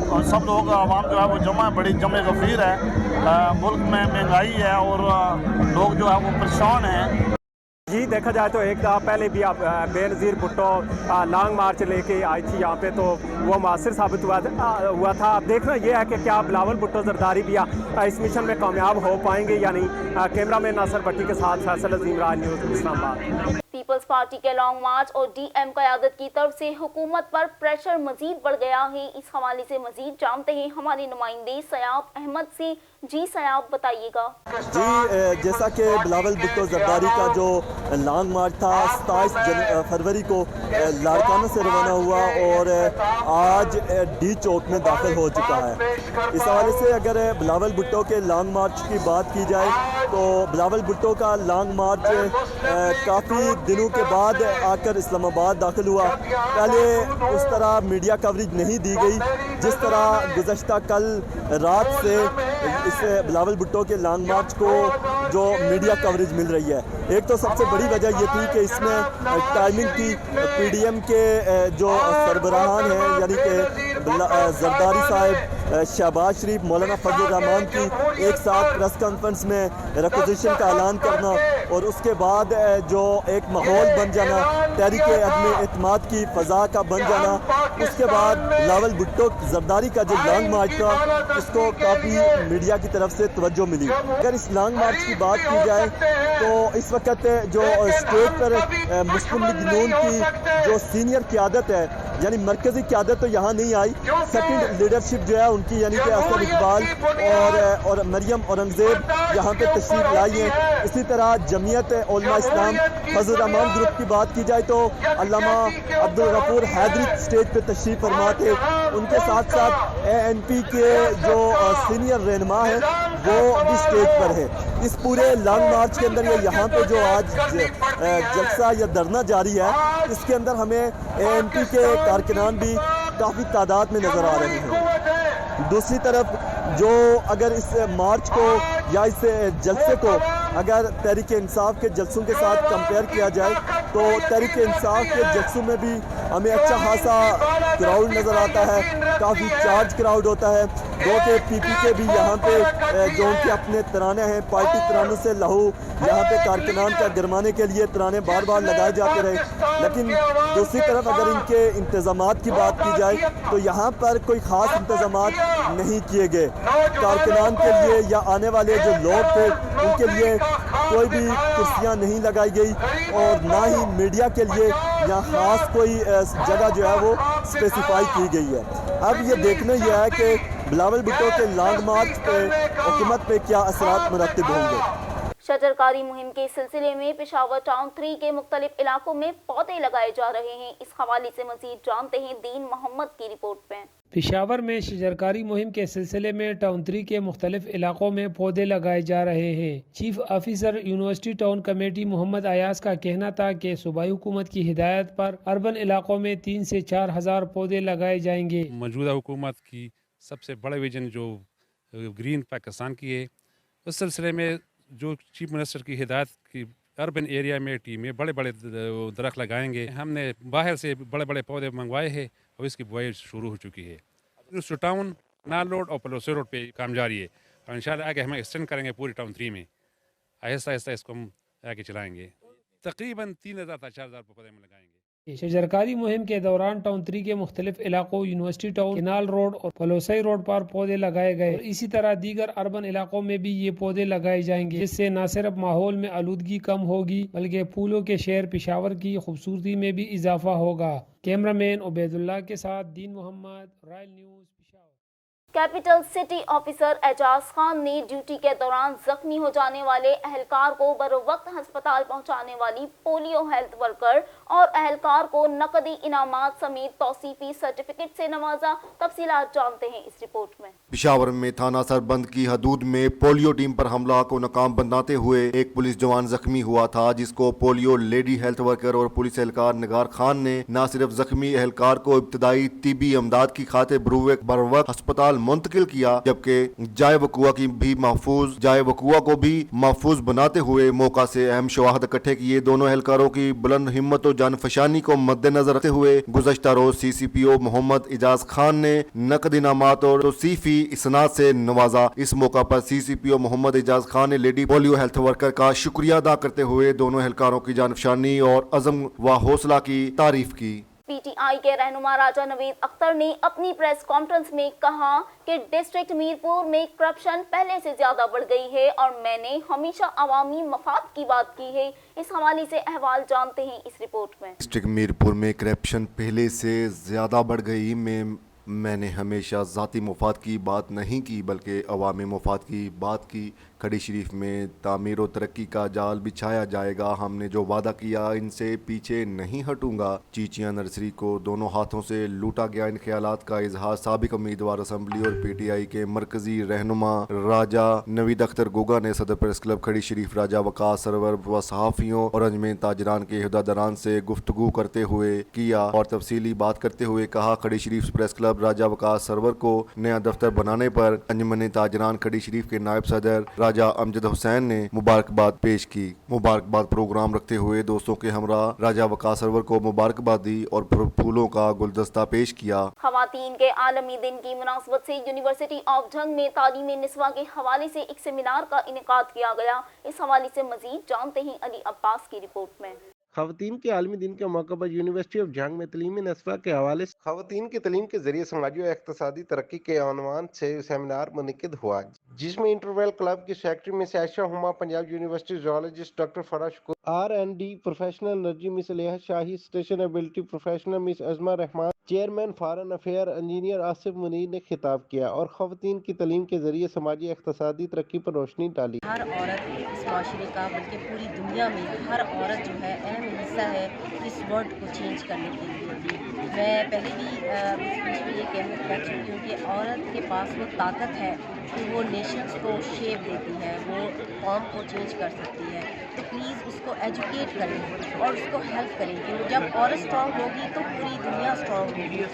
और सब लोग अवाम जो है वो जमा बड़ी जमे गफीर है। मुल्क में महंगाई है और लोग जो है वो परेशान हैं। जी, देखा जाए तो एक दफ़ा पहले भी आप बेनज़ीर भुट्टो लॉन्ग मार्च लेके आई थी यहाँ पे, तो वो मुअस्सर साबित हुआ था। अब देखना ये है कि क्या बिलावल भुट्टो जरदारी भी इस मिशन में कामयाब हो पाएंगे या नहीं। कैमरा मैन नासिर भट्टी के साथ फैसल अजीम, राज न्यूज़, इस्लामाबाद। पीपल्स पार्टी के लॉन्ग मार्च और डीएम क़यादत की तरफ से हुकूमत पर प्रेशर मजीद बढ़ गया है। इस हवाले से मजीद जानते हैं हमारे नुमाइंदे सयाब अहमद से। जी सयाब, बताइएगा। जी, जैसा कि बिलावल भुट्टो जरदारी का जो लॉन्ग मार्च था 27 फरवरी को लाड़काना से रवाना हुआ और आज डी चौक में दाखिल हो चुका है। इस हवाले से अगर बिलावल भुट्टो के लॉन्ग मार्च की बात की जाए तो बिलावल भुट्टो का लॉन्ग मार्च काफ़ी दिनों के बाद आकर इस्लामाबाद दाखिल हुआ। पहले उस तरह मीडिया कवरेज नहीं दी गई जिस तरह गुज़श्ता कल रात से इस बिलावल भुट्टो के लॉन्ग मार्च को जो मीडिया कवरेज मिल रही है। एक तो सबसे बड़ी वजह ये थी कि इसमें टाइमिंग की पीडीएम के जो सरबराहान हैं यानी कि जरदारी साहब, शहबाज शरीफ, मौलाना फजल रहमान की एक साथ प्रेस कॉन्फ्रेंस में रिक्वेजिशन का ऐलान करना और उसके बाद जो एक माहौल बन जाना, तहरीक अदम एतमाद की फ़ज़ा का बन जाना, उसके बाद बिलावल भुट्टो जरदारी का जो लॉन्ग मार्च था उसको काफ़ी मीडिया की तरफ से तवज्जो मिली। अगर इस लॉन्ग मार्च की बात की जाए तो इस वक्त जो स्टेट पर मुस्लिम लीग नून की जो सीनियर क़यादत है यानी मरकज़ी क़यादत तो यहाँ नहीं आई, सेकंड लीडरशिप जो है उनकी यानी कि असद इकबाल और मरियम औरंगज़ेब यहाँ पे तशरीफ़ लाई है। इसी तरह जमीयत उलमा इस्लाम फजल रहमान ग्रुप की बात की जाए तो अल्लामा अब्दुल गफूर हैदरी स्टेज पे तशरीफ़ फरमा थे। उनके साथ साथ ANP के जो सीनियर रहनुमा हैं वो भी स्टेज पर है। इस पूरे लॉन्ग मार्च के अंदर यहाँ पे जो आज जलसा या धरना जारी है इसके अंदर हमें ANP के कारकुनान भी काफ़ी तादाद में नज़र आ रहे हैं। दूसरी तरफ जो अगर इस मार्च को या इस जलसे को अगर तहरीक इंसाफ के जलसों के साथ कंपेयर किया जाए तो तहरीक इंसाफ के जलसों में भी हमें अच्छा खासा क्राउड नज़र आता है, काफ़ी चार्ज क्राउड होता है। दो के PP के भी यहाँ पे जो उनके अपने तराने हैं, पार्टी तरानों से लहू यहाँ पे कारकुनान का गरमाने के लिए तराने बार बार लगाए जाते रहे। लेकिन दूसरी तरफ अगर इनके इंतज़ामात की बात की जाए तो यहाँ पर कोई ख़ास इंतज़ामात नहीं किए गए। कारकुनान के लिए या आने वाले जो लोग थे उनके लिए कोई भी कुर्सियाँ नहीं लगाई गई और ना ही मीडिया के लिए यहाँ ख़ास कोई जगह जो है वो स्पेसिफाई की गई है। अब ये देखना यह है कि बिलावल भुट्टो के लॉन्ग मार्च पे हुकूमत पे क्या असरात मुरतब होंगे। शजरकारी मुहिम के सिलसिले में पेशावर टाउन 3 के मुख्तलिफ इलाकों में पौधे लगाए जा रहे हैं। इस हवाले से मजीद जानते हैं दीन मोहम्मद की रिपोर्ट में। पेशावर में शजरकारी मुहिम के सिलसिले में टाउन 3 के मुख्तलिफ इलाकों में पौधे लगाए जा रहे हैं। Chief officer university town committee Mohammad Ayaz का कहना था कि सूबाई हुकूमत की हिदायत पर अर्बन इलाकों में 3 से 4 हज़ार पौधे लगाए जाएंगे। मौजूदा हुकूमत की सबसे बड़ा विजन जो ग्रीन पाकिस्तान की है, उस सिलसिले में जो चीफ मिनिस्टर की हिदायत की अर्बन एरिया में टीम में बड़े बड़े दरख्त लगाएंगे। हमने बाहर से बड़े बड़े पौधे मंगवाए हैं और इसकी बुआई शुरू हो चुकी है। यूनिवर्सिटी टाउन, नाल रोड और पलोसी रोड पे काम जारी है और इंशाल्लाह आगे हम एक्सटेंड करेंगे पूरी टाउन 3 में। आहिस्ता आहिस्ता इसको हम आगे चलाएंगे। तकरीबन 3,000 से 4,000 पौधे में लगाएंगे। शजरकारी मुहिम के दौरान टाउन 3 के मुख्तलिफ इलाकों यूनिवर्सिटी टाउन, केनाल रोड और पलोसई रोड पर पौधे लगाए गए और इसी तरह दीगर अर्बन इलाकों में भी ये पौधे लगाए जाएंगे, जिससे न सिर्फ माहौल में आलूदगी कम होगी बल्कि फूलों के शहर पेशावर की खूबसूरती में भी इजाफा होगा। कैमरामैन उबैदुल्लाह के साथ Deen Mohammad, Royal News. Capital city officer Ejaz Khan ने ड्यूटी के दौरान जख्मी हो जाने वाले अहलकार को बरोवक्त अस्पताल पहुंचाने वाली पोलियो हेल्थ वर्कर और अहलकार को नकदी इनामात समेत तौसीफी सर्टिफिकेट से नवाजा। तफसीलात जानते हैं इस रिपोर्ट में। पेशावर में थाना सरबंद की हदूद में पोलियो टीम पर हमला को नाकाम बनाते हुए एक पुलिस जवान जख्मी हुआ था, जिसको पोलियो लेडी हेल्थ वर्कर और पुलिस एहलकार निगार खान ने न सिर्फ जख्मी एहलकार को इब्तदाई तिबी इमदाद की खातिर बरोवक्त अस्पताल मुंतकिल किया, जबकि जाए वकुआ को भी महफूज बनाते हुए मौका से अहम शवाहद इकट्ठे किए। दोनों एहलकारों की बुलंद हिम्मत और जानफशानी को मद्देनजर रखते हुए गुज़श्ता रोज CCPO मोहम्मद एजाज खान ने नकद इनामात और तौसीफी इसनाद से नवाजा। इस मौका पर CCPO मोहम्मद एजाज खान ने लेडी पोलियो हेल्थ वर्कर का शुक्रिया अदा करते हुए दोनों एहलकारों की जानफशानी और अज़म व हौसला की तारीफ की। PTI के रहनुमा राजा नवीद अख्तर ने अपनी प्रेस कॉन्फ्रेंस में कहा कि डिस्ट्रिक्ट मीरपुर में करप्शन पहले से ज्यादा बढ़ गई है और मैंने हमेशा अवामी मफाद की बात की है। इस हवाले से अहवाल जानते हैं इस रिपोर्ट में। डिस्ट्रिक्ट मीरपुर में करप्शन पहले से ज्यादा बढ़ गई मैंने हमेशा ज़ाती मफाद की बात नहीं की बल्कि अवामी मफाद की बात की। खड़ी शरीफ में तामीर और तरक्की का जाल बिछाया जाएगा। हमने जो वादा किया इनसे पीछे नहीं हटूंगा। चीचियाँ नर्सरी को दोनों हाथों से लूटा गया। इन ख्यालात का इजहार साबिक उम्मीदवार असम्बली और PTI के मरकजी रहनुमा राजा नवीद अख्तर गोगा ने सदर प्रेस क्लब खड़ी शरीफ राजा वकास सरवर व सहाफ़ियों और अंजमन ताजरान के अहदेदारान से गुफ्तगू करते हुए किया और तफसीली बात करते हुए कहा, खड़ी शरीफ प्रेस क्लब राजा वकास सरवर को नया दफ्तर बनाने पर अंजमन ताजरान खड़ी शरीफ के नायब सदर राजा अमजद हुसैन ने मुबारकबाद पेश की। मुबारकबाद प्रोग्राम रखते हुए दोस्तों के हमरा राजा वकास सरवर को मुबारकबाद दी और फूलों का गुलदस्ता पेश किया। खवातीन के आलमी दिन की मुनासबत से यूनिवर्सिटी ऑफ जंग में तालीम निस्वा के हवाले से एक सेमिनार का इनेकाद किया गया। इस हवाले से मजीद जानते हैं अली अब्बास की रिपोर्ट में। खवातीन के आलमी दिन के मौके पर यूनिवर्सिटी ऑफ जंग में तलीमी नस्वा के हवाले से खवातीन की तलीम के जरिए समाजी और इक़्तिसादी तरक्की के अनवान से सेमिनार मुनक़िद हुआ, जिसमें इंटरवेल क्लब की secretary miss Ayesha Huma, Punjab university zoologist doctor Farah Shukr, R&D professional energy miss Leha Shahi, station ability professional miss Azma Rehman, chairman foreign affair engineer Asif Munir ने खिताब किया और खवातीन की तलीम के जरिए समाजी इक़्तिसादी तरक्की पर रोशनी डाली। हर औरत इस माशरे का बल्कि पूरी दुनिया में हर औरत जो है अहम हिस्सा है इस वर्ल्ड को चेंज करने के लिए। मैं पहले भी स्पीच में ये कहना चाहती हूँ कि औरत के पास वो ताकत है कि वो नेशंस को शेप देती है, वो कौम को चेंज कर सकती है। तो प्लीज़ उसको एजुकेट करें और उसको हेल्प करें कि जब औरत स्ट्रॉन्ग होगी तो पूरी दुनिया स्ट्रॉन्ग होगी।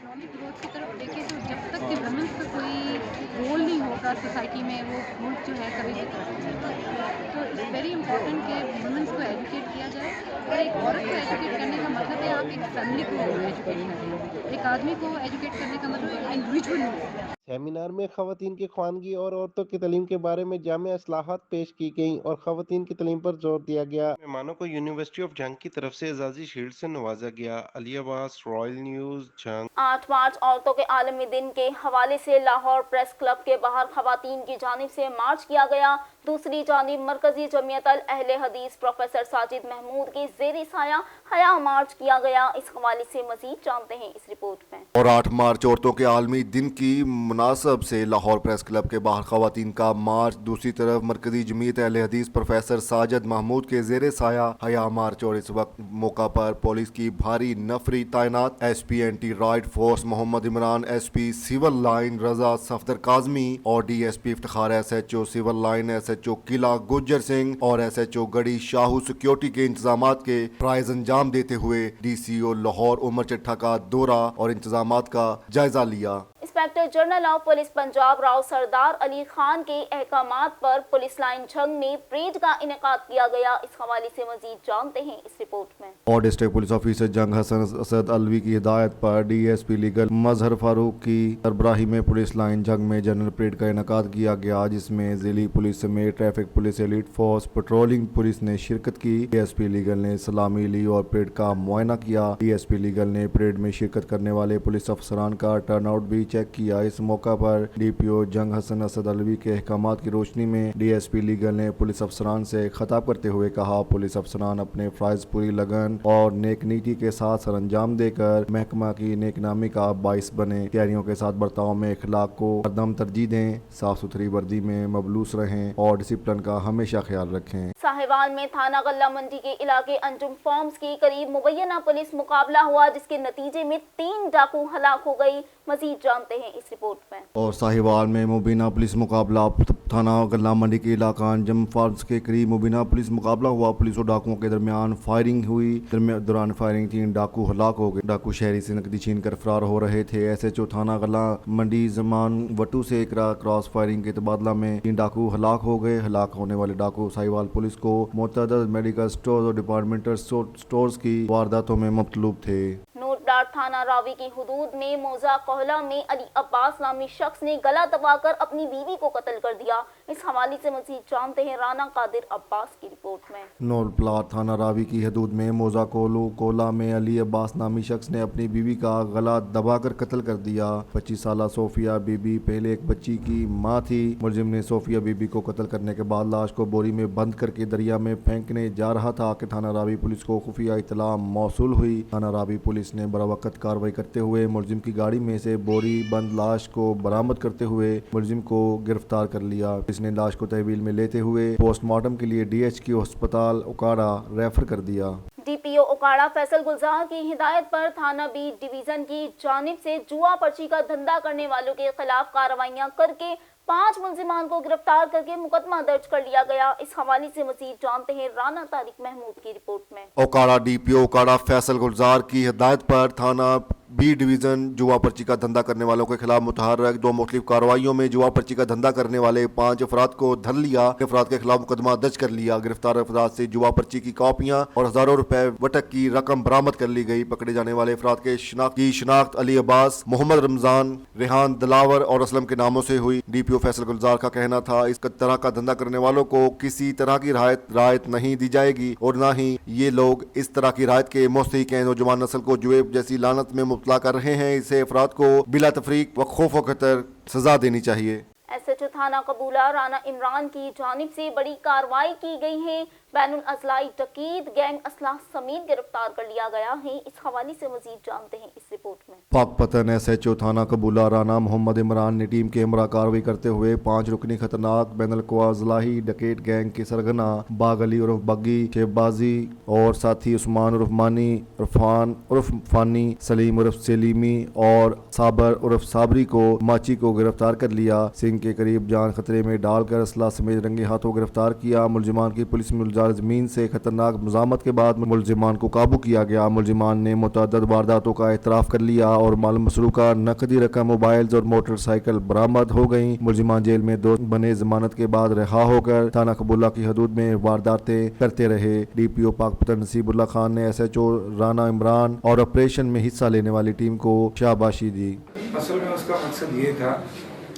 इकोनॉमिक ग्रोथ की तरफ देखें तो जब तक कि वुमेन्स का कोई रोल नहीं होगा सोसाइटी में, वो मुल्क जो है कभी भी तरक्की नहीं करेगा। तो इट्स वेरी इंपॉर्टेंट कि वुमेन्स को एजुकेट किया जाए और एक औरत को एजुकेट करने का मतलब है आप एक फैमिली को एजुकेट कर रहे हैं, एक आदमी को एजुकेट करने का मतलब एक इंडिविजुअल। सेमिनार में खवातीन की ख्वानगी और औरतों की तलीम के बारे में जामे इस्लाहात पेश की गईं और खवातीन की तलीम पर जोर दिया गया। मेहमानों को यूनिवर्सिटी ऑफ जंग की तरफ से एजाजी शील्ड से नवाजा गया। अली अब्बास, रॉयल न्यूज़, जंग। 8 मार्च औरतों के आलमी दिन के हवाले से लाहौर प्रेस क्लब के बाहर खवातीन की जानिब से मार्च किया गया। दूसरी जानिब मरकजी जमीयत अल अहले हदीस प्रोफेसर साजिद महमूद के ज़ेरे साया हया मार्च किया गया। इस हवाले से मजीद जानते हैं इस रिपोर्ट में। और 8 मार्च औरतों के आलमी दिन की मुनासब से लाहौर प्रेस क्लब के बाहर खवातीन का मार्च। दूसरी तरफ मरकजी जमीयत अहले हदीस प्रोफेसर साजिद महमूद के ज़ेरे साया हया मार्च। और इस वक्त मौका पर पुलिस की भारी नफरी तैनात। SP anti riot force Mohammad Imran, SP civil line Raza Safdar Kazmi और DSP Iftikhar SHO civil line SHO Qila Gujjar Singh और SHO गढ़ी शाहू सिक्योरिटी के इंतजामात के प्राइज अंजाम देते हुए DCO लाहौर उमर चिट्ठा का दौरा और इंतजामात का जायजा लिया। Inspector general of police Punjab Rao Sardar Ali Khan के अहकामात पर पुलिस लाइन झंग में परेड का इनेकाद किया गया। इस हवाले से मजीद जानते हैं इस रिपोर्ट में। और डिस्ट्रिक्ट पुलिस ऑफिसर जंग हसन असद अलवी की हिदायत पर DSP लीगल मजहर फारूक की सरबराही में पुलिस लाइन झंग में जनरल परेड का इनेकाद किया गया, जिसमें जिली पुलिस समेत traffic police, elite force, patrolling police ने शिरकत की। DSP लीगल ने सलामी ली और परेड का मुआयना किया। DSP लीगल ने परेड में शिरकत करने वाले पुलिस अफसरान का टर्नआउट भी चेक किया। इस मौका पर DPO जंग हसन असद अलवी के अहकामात की रोशनी में DSP लीगल ने पुलिस अफसरान से खिताब करते हुए कहा, पुलिस अफसरान अपने फ़राइज़ पूरी लगन और नेक नीति के साथ सर अंजाम देकर महकमा की नेकनामी का बाइस बने। तैयारियों के साथ बर्ताव में इखलाक को हरदम तरजीह दें, साफ सुथरी वर्दी में मबलूस रहें और डिसिप्लिन का हमेशा ख्याल रखें। साहिवाल में थाना गल्ला मंडी के इलाके अंजुम फार्म्स के करीब मुबैना पुलिस मुकाबला हुआ, जिसके नतीजे में 3 डाकू हलाक हो गई। मजीद जानते हैं इस रिपोर्ट में। और साहिवाल में मुबीना पुलिस मुकाबला थाना गल्ला मंडी के इलाका अंजुम फार्म्स के करीब मुबीना पुलिस मुकाबला हुआ। पुलिस और डाकुओं के दरमियान फायरिंग हुई। दौरान फायरिंग 3 डाकू हलाक हो गए। डाकू शहरी से नकदी छीन कर फरार हो रहे थे। SHO थाना गल्ला मंडी जमान वटू से क्रॉस फायरिंग के तबादला में 3 डाकू हलाक हो गए। हलाक होने वाले डाकू साहिवाल पुलिस को मुतअद्दिद मेडिकल स्टोर और डिपार्टमेंटल स्टोर्स की वारदातों में मुब्तला थे। नोटडार थाना रावी की हुदूद में मौजा कोहला में अली अब्बास नामी शख्स ने गला दबाकर अपनी बीवी को कत्ल कर दिया। इस हवाले से मजीद जानते हैं राना कादिर अब्बास की रिपोर्ट में। नोटडार थाना रावी की हदूद में मौजा कोला में अली अब्बास नामी शख्स ने अपनी बीवी का गला दबाकर कत्ल कर दिया। 25 साला सोफिया बीबी पहले एक बच्ची की मां थी। मुलजिम ने सोफिया बीबी को कत्ल करने के बाद लाश को बोरी में बंद करके दरिया में फेंकने जा रहा था कि थाना रावी पुलिस को खुफिया इत्तला मौसूल हुई। थाना रावी पुलिस ने बरावक्त कार्रवाई करते हुए मुलजिम की गाड़ी में से बोरी बंद लाश को बरामद करते हुए मुलजिम को गिरफ्तार कर लिया। इसने लाश को तहवील में लेते हुए पोस्टमार्टम के लिए DHQ अस्पताल उकाड़ा रेफर कर दिया। DPO उकाड़ा फैसल गुलजार की हिदायत पर थाना बी डिवीजन की जानिब से जुआ पर्ची का धंधा करने वालों के खिलाफ कार्रवाइयां करके 5 मुलजिमान को गिरफ्तार करके मुकदमा दर्ज कर लिया गया। इस हवाले से मजीद जानते हैं राना तारिक महमूद की रिपोर्ट में। उकाड़ा DPO उकाड़ा फैसल गुलजार की हिदायत पर थाना बी डिवीजन जुआ पर्ची का धंधा करने वालों के खिलाफ मुतहर्रक 2 मुख्तलिफ कार्रवाइयों में जुआ पर्ची का धंधा करने वाले 5 अफराद को धर लिया। अफराद के खिलाफ मुकदमा दर्ज कर लिया। गिरफ्तार अफराद से जुआ पर्ची की कॉपियां और हजारों रुपए वटक की रकम बरामद कर ली गई। पकड़े जाने वाले अफराद के शिनाख्त अली अब्बास, मोहम्मद रमजान, रेहान दिलावर और असलम के नामों से हुई। DPO फैसल गुलजार का कहना था, इस तरह का धंधा करने वालों को किसी तरह की राहत नहीं दी जाएगी और न ही ये लोग इस तरह की राहत के मुस्तहिक हैं। नौजवान नस्ल को जुए जैसी लानत में मुब्तला कर रहे हैं। इसे अफराद को बिला तफरीक व खौफ व खतर सजा देनी चाहिए। SHO थाना कबूला राना इमरान की जानिब से बड़ी कार्रवाई की गई है। बैनुल अजलाई डकीत गैंग असलाह समेत गिरफ्तार कर लिया गया है। इस हवाले से मजीद जानते हैं इस रिपोर्ट में। पाकपतन SHO थाना कबूला राना मोहम्मद इमरान ने टीम के हमरा कार्रवाई करते हुए 5 रुकनी खतरनाक बैनुल अजलाई डकैत गैंग के सरगना बाग अली उर्फ बग्गी, शेबबाजी और साथी उस्मान उर्फ मानी, इरफान उर्फ फानी, सलीम उर्फ सलीमी और साबर उर्फ साबरी को माची को गिरफ्तार कर लिया। सिंह के करीब जान खतरे में डालकर असला समेत रंगे हाथों गिरफ्तार किया। मुलजिमान की पुलिस में जमीन से खतरनाक मज़ामत के बाद मुलजिमान को काबू किया गया। मुलजिमान ने मुतअद्दिद वारदातों का एतराफ़ कर लिया और माल मसरूका नकदी रकम, मोबाइल्स और मोटरसाइकिल बरामद हो गई। मुलजिमान जेल में 2 बने जमानत के बाद रिहा होकर थाना कबूला की हदूद में वारदातें करते रहे। DPO पाकपतन नसीबुल्लाह खान ने SHO राना इमरान और ऑपरेशन में हिस्सा लेने वाली टीम को शाबाशी दी। असल में उसका मकसद ये था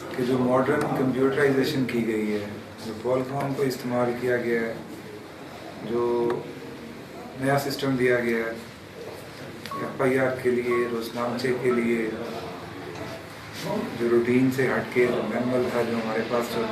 कि जो मॉडर्न कंप्यूटराइजेशन की गई है, जो पॉलफॉर्म को इस्तेमाल किया गया है, जो नया सिस्टम दिया गया है FIR के लिए, रोजनामचे के लिए, जो रूटीन से हटके जो मैनुअल था जो हमारे पास जो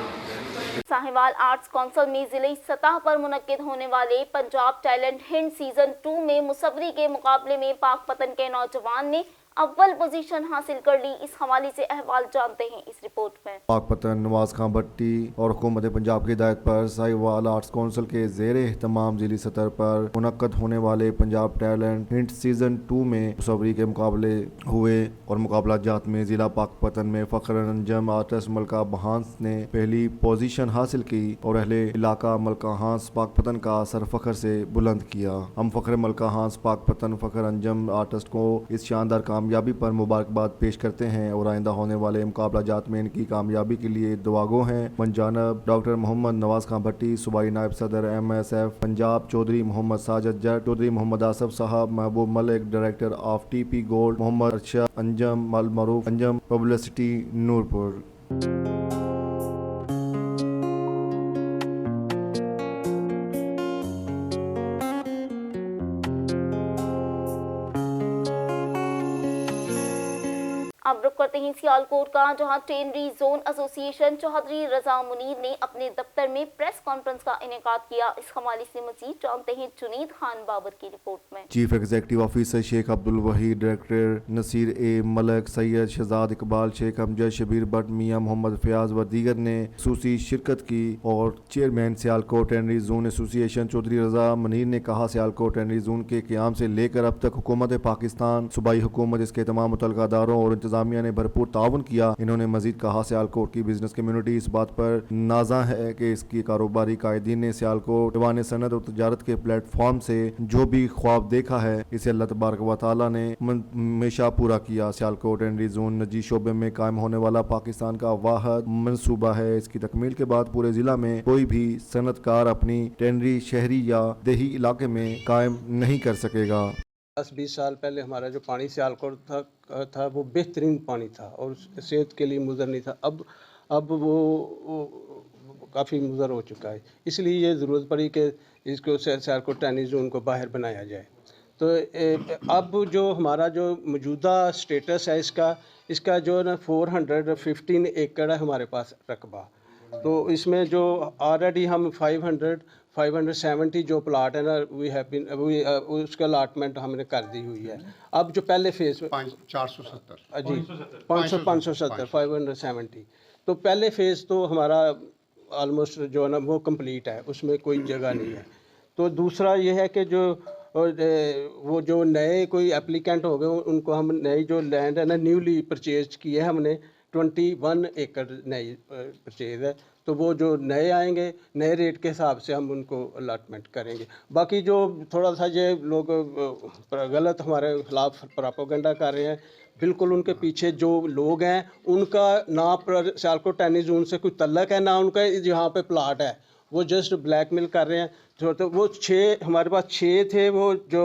साहिवाल आर्ट्स काउंसिल में जिले सतह पर मुनक्किद होने वाले पंजाब टैलेंट हिंट सीजन 2 में मुसव्वरी के मुकाबले में पाकपतन के नौजवान ने अव्वल पोजीशन हासिल कर ली। इस हवाले से अहवाल जानते हैं इस रिपोर्ट में। पाकपतन नवाज खां भट्टी और हुकूमत पंजाब की हिदायत पर साहिवाल आर्ट्स काउंसिल के ज़ेर एहतमाम जिली सतह पर मुनक्कद होने वाले पंजाब टैलेंट हिंट सीजन 2 में मुसव्वरी के मुकाबले हुए और मुकाबला जात में जिला पाकपतन में फ़ख्र अंजम आर्टिस्ट मलका बहांस ने पहली पोजीशन हासिल की और अहले इलाका मलका हांस पाकपतन का सर फ़ख्र से बुलंद किया। हम फ़ख्र मलका हांस पाकपतन फ़ख्र अंजम आर्टिस्ट को इस शानदार कामयाबी पर मुबारकबाद पेश करते हैं और आइंदा होने वाले मुकाबला जात में इनकी कामयाबी के लिए दुआगो हैं। मनजानब डॉक्टर मोहम्मद नवाज खां भट्टी, सूबाई नायब सदर MSF Punjab, Chaudhary Mohammad Sajid Jatt, Chaudhary Mohammad Asif sahab, Mehboob Malik director of TP gold, Mohammad Arshad Anjum, मल मरूफ अंजम, पब्लिसिटी नूरपुर। अब रुक करते हैं सियालकोट का, जहां tannery zone association Chaudhry Raza Munir ने अपने दफ्तर में प्रेस कॉन्फ्रेंस का इनेकाद किया। इस हवाले से मजीद जानते हैं जुनीद खान बाबर की रिपोर्ट में। Chief executive officer Sheikh Abdul Waheed, director Naseer A Malik, Syed Shahzad Iqbal, Sheikh Amjad, Shabbir Bhatt, Mian Mohammad Fayyaz व दीगर ने खसूसी शिरकत की और chairman Sialkot tannery zone association Chaudhry Raza Munir ने कहा, सियालकोट टेनरी जोन के क़याम से लेकर अब तक हुकूमत पाकिस्तान, सूबाई हुकूमत, इसके तमाम मुतल्लिका अदारों और इंतजामिया ने भरपूर ताउन किया। इन्होंने मजीद कहा, सियालकोट की बिजनेस कम्युनिटी इस बात पर नाजा है कि इसकी कारोबारी कायदीन ने सियालकोट दीवान सनत और तजारत के प्लेटफॉर्म से जो भी ख्वाब देखा है, इसे अल्लाह तबारक व तआला ने हमेशा पूरा किया। सियालकोट टेनरी जोन निजी शोबे में कायम होने वाला पाकिस्तान का वाहिद मनसूबा है। इसकी तकमील के बाद पूरे जिला में कोई भी सनतकार अपनी टेनरी शहरी या देही इलाके में कायम नहीं कर सकेगा। 10-20 साल पहले हमारा जो पानी सियालकोट था वो बेहतरीन पानी था और सेहत के लिए मुज़र नहीं था। अब वो काफ़ी मुज़र हो चुका है, इसलिए ये ज़रूरत पड़ी कि इसको सियालकोट टेनरी जोन को बाहर बनाया जाए। तो अब जो हमारा जो मौजूदा स्टेटस है इसका जो है ना 415 एकड़ है हमारे पास रकबा। तो इसमें जो ऑलरेडी हम 570 जो प्लाट है ना उसका अलाटमेंट हमने कर दी हुई है। अब जो पहले फेज में 570 जी 570 570 तो पहले फेज़ तो हमारा ऑलमोस्ट जो है ना वो कंप्लीट है, उसमें कोई जगह नहीं है। तो दूसरा ये है कि वो जो नए कोई एप्लीकेंट हो गए उनको हम नई जो लैंड है ना न्यूली परचेज की है हमने 21 एकड़ नई परचेज है। तो वो जो नए आएंगे नए रेट के हिसाब से हम उनको अलाटमेंट करेंगे। बाकी जो थोड़ा सा ये लोग गलत हमारे खिलाफ प्रोपेगेंडा कर रहे हैं, बिल्कुल उनके पीछे जो लोग हैं उनका ना सियालकोट टेनरी जोन से कोई तल्लक है ना उनका यहाँ पे प्लाट है, वो जस्ट ब्लैकमेल कर रहे हैं। तो वो 6 हमारे पास 6 थे वो जो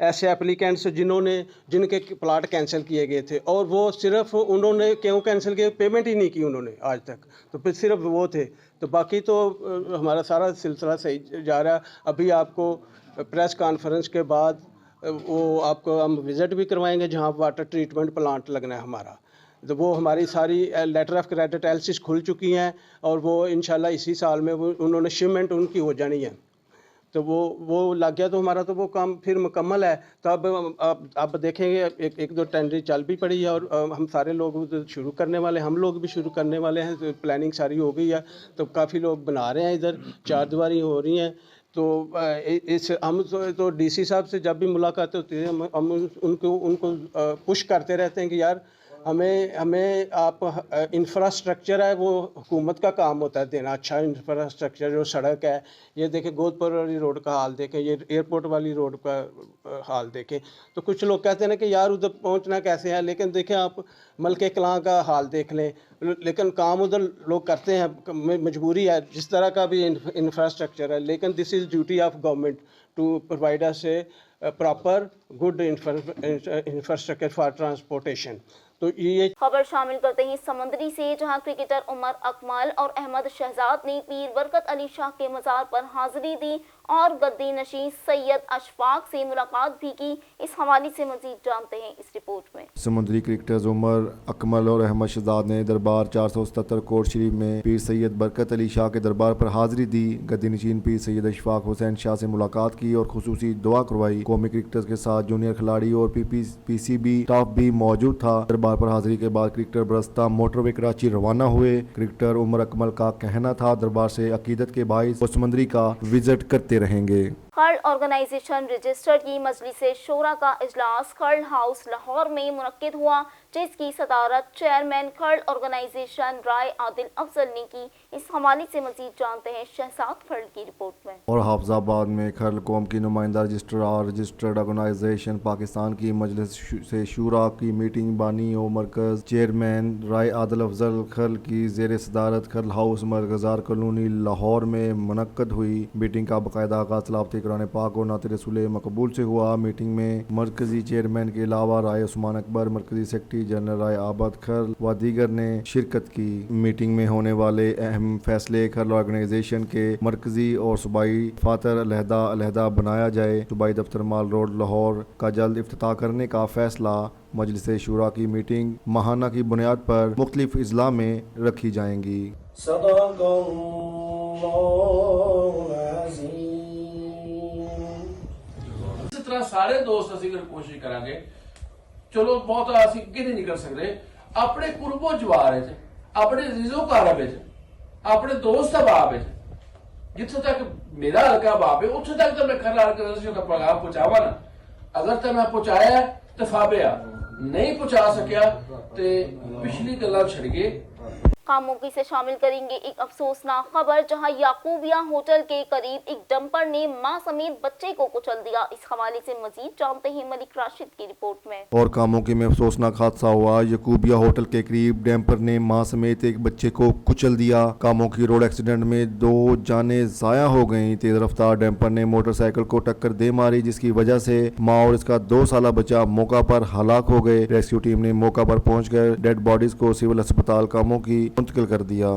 ऐसे एप्लीकेंट्स जिनके प्लाट कैंसिल किए गए थे और वो सिर्फ उन्होंने क्यों कैंसिल किए, पेमेंट ही नहीं की उन्होंने आज तक। तो फिर सिर्फ वो थे, तो बाकी तो हमारा सारा सिलसिला सही जा रहा है। अभी आपको प्रेस कॉन्फ्रेंस के बाद वो आपको हम विज़िट भी करवाएंगे जहाँ वाटर ट्रीटमेंट प्लांट लगना है हमारा। तो वो हमारी सारी लेटर ऑफ क्रेडिट एलसीज खुल चुकी हैं और वो इंशाल्लाह इसी साल में वो उन्होंने शिपमेंट उनकी हो जानी है। तो वो लग गया तो हमारा तो वो काम फिर मुकम्मल है। तो अब देखेंगे एक दो टेंडर चल भी पड़ी है और हम सारे लोग शुरू करने वाले, हम लोग भी शुरू करने वाले हैं। तो प्लानिंग सारी हो गई है, तो काफ़ी लोग बना रहे हैं, इधर 4 दीवारी हो रही हैं। तो हम तो DC साहब से जब भी मुलाकात होती है हम उनको पुश करते रहते हैं कि यार हमें आप इंफ्रास्ट्रक्चर है वो हुकूमत का काम होता है देना, अच्छा इंफ्रास्ट्रक्चर। जो सड़क है ये देखें, गोदपुर वाली रोड का हाल देखें, ये एयरपोर्ट वाली रोड का हाल देखें। तो कुछ लोग कहते हैं ना कि यार उधर पहुंचना कैसे है, लेकिन देखें आप मलके कलां का हाल देख लें, लेकिन काम उधर लोग करते हैं, मजबूरी है जिस तरह का भी इंफ्रास्ट्रक्चर है। लेकिन this is duty of government to provide us a proper good infrastructure for transportation. तो ये खबर शामिल करते हैं समंदरी से, जहां क्रिकेटर उमर अकमल और अहमद शहजाद ने पीर बरकत अली शाह के मज़ार पर हाजिरी दी اور गद्दी नशीं सैयद अशफाक से मुलाकात भी की। इस हवाले से मजीद जानते हैं इस रिपोर्ट में। समुद्री क्रिकेटर्स उमर अकमल और अहमद शहजाद ने दरबार 477 कोट शरीफ में पीर सैयद बरकत अली शाह के दरबार पर हाजिरी दी। गद्दी नशीन पीर सैयद अशफाक हुसैन शाह से मुलाकात की और खुसूसी दुआ करवाई। कौमी क्रिकेटर्स के साथ जूनियर खिलाड़ी और पीसीबी स्टाफ भी मौजूद था। दरबार पर हाजिरी के बाद क्रिकेटर बरस्ता मोटरवे कराची रवाना हुए। क्रिकेटर उमर अकमल का कहना था दरबार से अकीदत के बाइस वो समंदरी का विजिट करते रहेंगे। खर्ल ऑर्गेनाइजेशन रजिस्टर की मजलिस शोरा का इजलास खर्ल हाउस लाहौर में मुनक्किद हुआ, जिसकी सदारत चेयरमैन खर्ल ऑर्गेनाइजेशन राय आदिल अफजल ने की। इस हवाले से मजीद जानते हैं शहजाद खर्ल की रिपोर्ट में। और हाफजाबाद में खर्ल कौम की नुमाइंदा रजिस्ट्रार रजिस्टर्ड ऑर्गेनाइजेशन पाकिस्तान की मजलिस से शूरा की मीटिंग बानी और मरकज चेयरमैन राय आदिल अफजल खर्ल की जेर सदारत खर्ल हाउस मरगजार कॉलोनी लाहौर में मुनक्कद हुई। मीटिंग का बाकायदा आगाज तलावत कुरान पाक और नात रसूल मकबूल से हुआ। मीटिंग में मरकजी चेयरमैन के अलावा राय उस्मान अकबर, मरकजी सेक्रेटरी जनरल राय आबद खर्ल व दीगर ने शिरकत की। मीटिंग में होने वाले अहम फैसले खर्ल ऑर्गेनाइजेशन के मरकजी और सूबाई फातर अलहदा बनाया जाए। सूबाई दफ्तर माल रोड लाहौर का जल्द इफ्तिताह करने का फैसला। मजलिस शूरा की मीटिंग माहाना की बुनियाद पर मुख्तलिफ अजला में रखी जाएंगी। इस तरह सारे दोस्त असी कोशिश करांगे। चलो बहुत असी अगे नहीं कर सकते, अपने कुर्बो जवार अपने अजीजो कार अपने दोस्त अहबाब जिथे तक मेरा हल्का बाप है उथे तक तो मैं खरा का पैगाम पहुंचावा ना। अगर तो मैं पहुंचाया तो फाबिया नहीं पहुंचा सकिया तो पिछली गल्लां छड़ गए। खामोगी से शामिल करेंगे एक अफसोसनाक खबर, जहां याकूबिया होटल के करीब एक डंपर ने मां समेत बच्चे को कुचल दिया। इस हवाले से मजीद जानते हैं मलिक राशिद की रिपोर्ट में। और कामोगी में अफसोसनाक हादसा हुआ। याकूबिया होटल के करीब डंपर ने मां समेत एक बच्चे को कुचल दिया। कामोगी रोड एक्सीडेंट में 2 जानें जाया हो गईं। तेज रफ्तार डंपर ने मोटरसाइकिल को टक्कर दे मारी, जिसकी वजह से मां और इसका 2 साला बच्चा मौका पर हलाक हो गए। रेस्क्यू टीम ने मौका पर पहुंचकर डेड बॉडीज को सिविल अस्पताल कामोगी मुंतकिल कर दिया।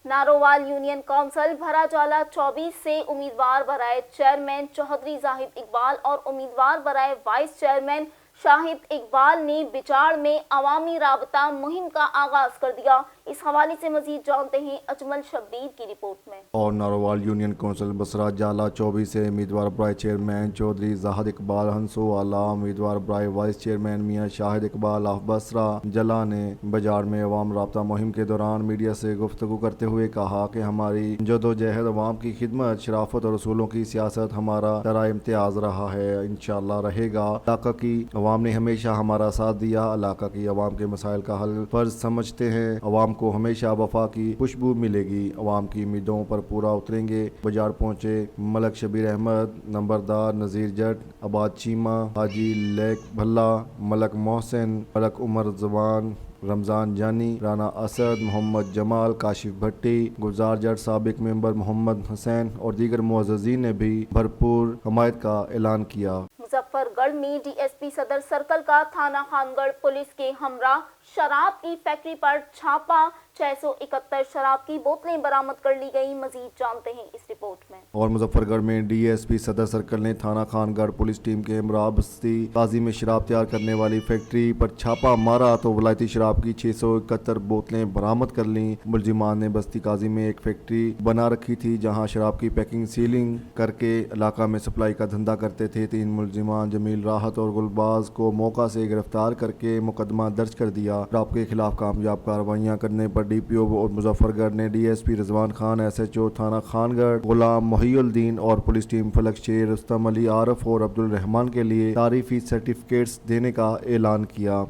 नारोवाल यूनियन काउंसिल भराजाला 24 से उम्मीदवार बराए चेयरमैन चौधरी जाहिद इकबाल और उम्मीदवार बराए वाइस चेयरमैन शाहिद इकबाल ने बिचाड़ में अवामी राबता मुहिम का आगाज कर दिया। इस हवाले से मजीद जानते हैं अजमल शब्बीर की रिपोर्ट में। और नारोवाल यूनियन काउंसिल बसरा जाला 24 से उम्मीदवार बराए चेयरमैन चौधरी जाहिद इकबाल हंसो आला, उम्मीदवार बराए vice chairman Mian Shahid Iqbal of Basra जला ने बिचाड़ में अवाम राबता मुहिम के दौरान मीडिया से गुफ्तगू करते हुए कहा कि हमारी जदोजहद अवाम की खिदमत, शराफत और रसूलों की सियासत हमारा तरह इम्तियाज रहा है, इंशाअल्लाह रहेगा। इलाका की अवाम ने हमेशा हमारा साथ दिया। इलाका की अवाम के मसाइल का हल फर्ज समझते हैं। अवाम को हमेशा वफा की खुशबू मिलेगी। अवाम की उम्मीदों पर पूरा उतरेंगे। बाजार पहुंचे मलक शबीर अहमद, नंबरदार नज़ीर जट, आबाद चीमा, हाजी लेक भल्ला, मलक मोहसिन, मलक उमर जवान, रमज़ान जानी, राना असद, मोहम्मद जमाल, काशिफ भट्टी, गुलजार जट, साबिक मेंबर मोहम्मद हुसैन और दीगर मुअज़्ज़ज़ीन ने भी भरपूर हमायत का ऐलान किया। मुजफ्फरगढ़ में डीएसपी सदर सर्कल का थाना खानगढ़ पुलिस के हमरा शराब की फैक्ट्री पर छापा, 671 शराब की बोतलें बरामद कर ली गई। मजीद जानते हैं इस रिपोर्ट में। और मुजफ्फरगढ़ में डीएसपी सदर सर्कल ने थाना खानगढ़ पुलिस टीम के हमरा बस्ती काजी में शराब तैयार करने वाली फैक्ट्री पर छापा मारा तो वलायती शराब की 671 बोतलें बरामद कर लीं। मुलजिमान ने बस्ती काजी में एक फैक्ट्री बना रखी थी, जहां शराब की पैकिंग सीलिंग करके इलाका में सप्लाई का धंधा करते थे। 3 मुलजिमान जमील राहत और गुलबाज को मौका से गिरफ्तार करके मुकदमा दर्ज कर दिया। शराब के खिलाफ कामयाब कार्रवाइयाँ करने पर डीपीओ और मुजफ्फरगढ़ ने डीएसपी रिजवान खान, एसएचओ थाना खानगढ़ गुलाम मोहिउद्दीन और पुलिस टीम फलक शेर, रुस्तम अली आरफ और अब्दुल रहमान के लिए तारीफी सर्टिफिकेट्स देने का ऐलान किया।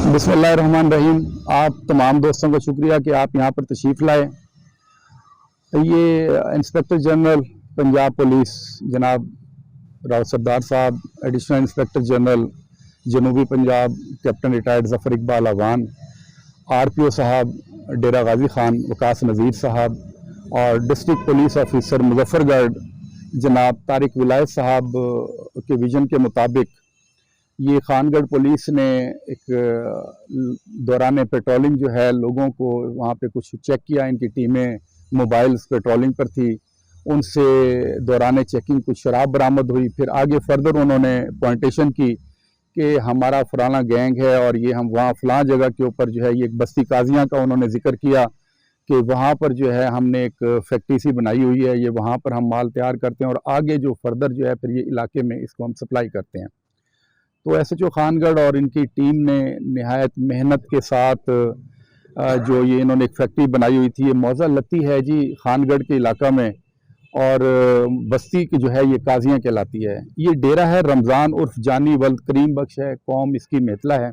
बिस्मिल्लाहिर्रहमानिर्रहीम। आप तमाम दोस्तों का शुक्रिया कि आप यहाँ पर तशरीफ़ लाए। ये इंस्पेक्टर जनरल पंजाब पुलिस जनाब राव सरदार साहब, एडिशनल इंस्पेक्टर जनरल जनूबी Punjab captain retired Zafar Iqbal Awan, RPO साहब डेरा गाजी खान वकास नज़ीर साहब और डिस्ट्रिक्ट पुलिस ऑफिसर मुजफ्फरगढ़ जनाब तारिक विलायत साहब के विजन के मुताबिक ये खानगढ़ पुलिस ने एक दौरान पेट्रोलिंग जो है लोगों को वहाँ पे कुछ चेक किया। इनकी टीमें मोबाइल्स पेट्रोलिंग पर थी, ان سے दौरान चेकिंग कुछ शराब बरामद हुई। फिर आगे फर्दर उन्होंने पॉइंटेशन की कि हमारा फलाना गैंग है और ये हम वहाँ फलां जगह के ऊपर जो है ये एक बस्ती काजियाँ का उन्होंने जिक्र किया कि वहाँ पर जो है हमने एक फैक्ट्री सी बनाई हुई है, ये वहाँ पर हम माल तैयार करते हैं और आगे जो फर्दर जो है फिर ये इलाके में इसको हम सप्लाई करते हैं। तो SHO खानगढ़ और इनकी टीम ने नहायत मेहनत के साथ जो ये इन्होंने एक फैक्ट्री बनाई हुई थी, ये मौज़ा लती है जी खानगढ़ के इलाका में और बस्ती की जो है ये काजियाँ कहलाती है। ये डेरा है रमज़ान उर्फ जानी वल्द करीम बख्श है, कौम इसकी मेतला है।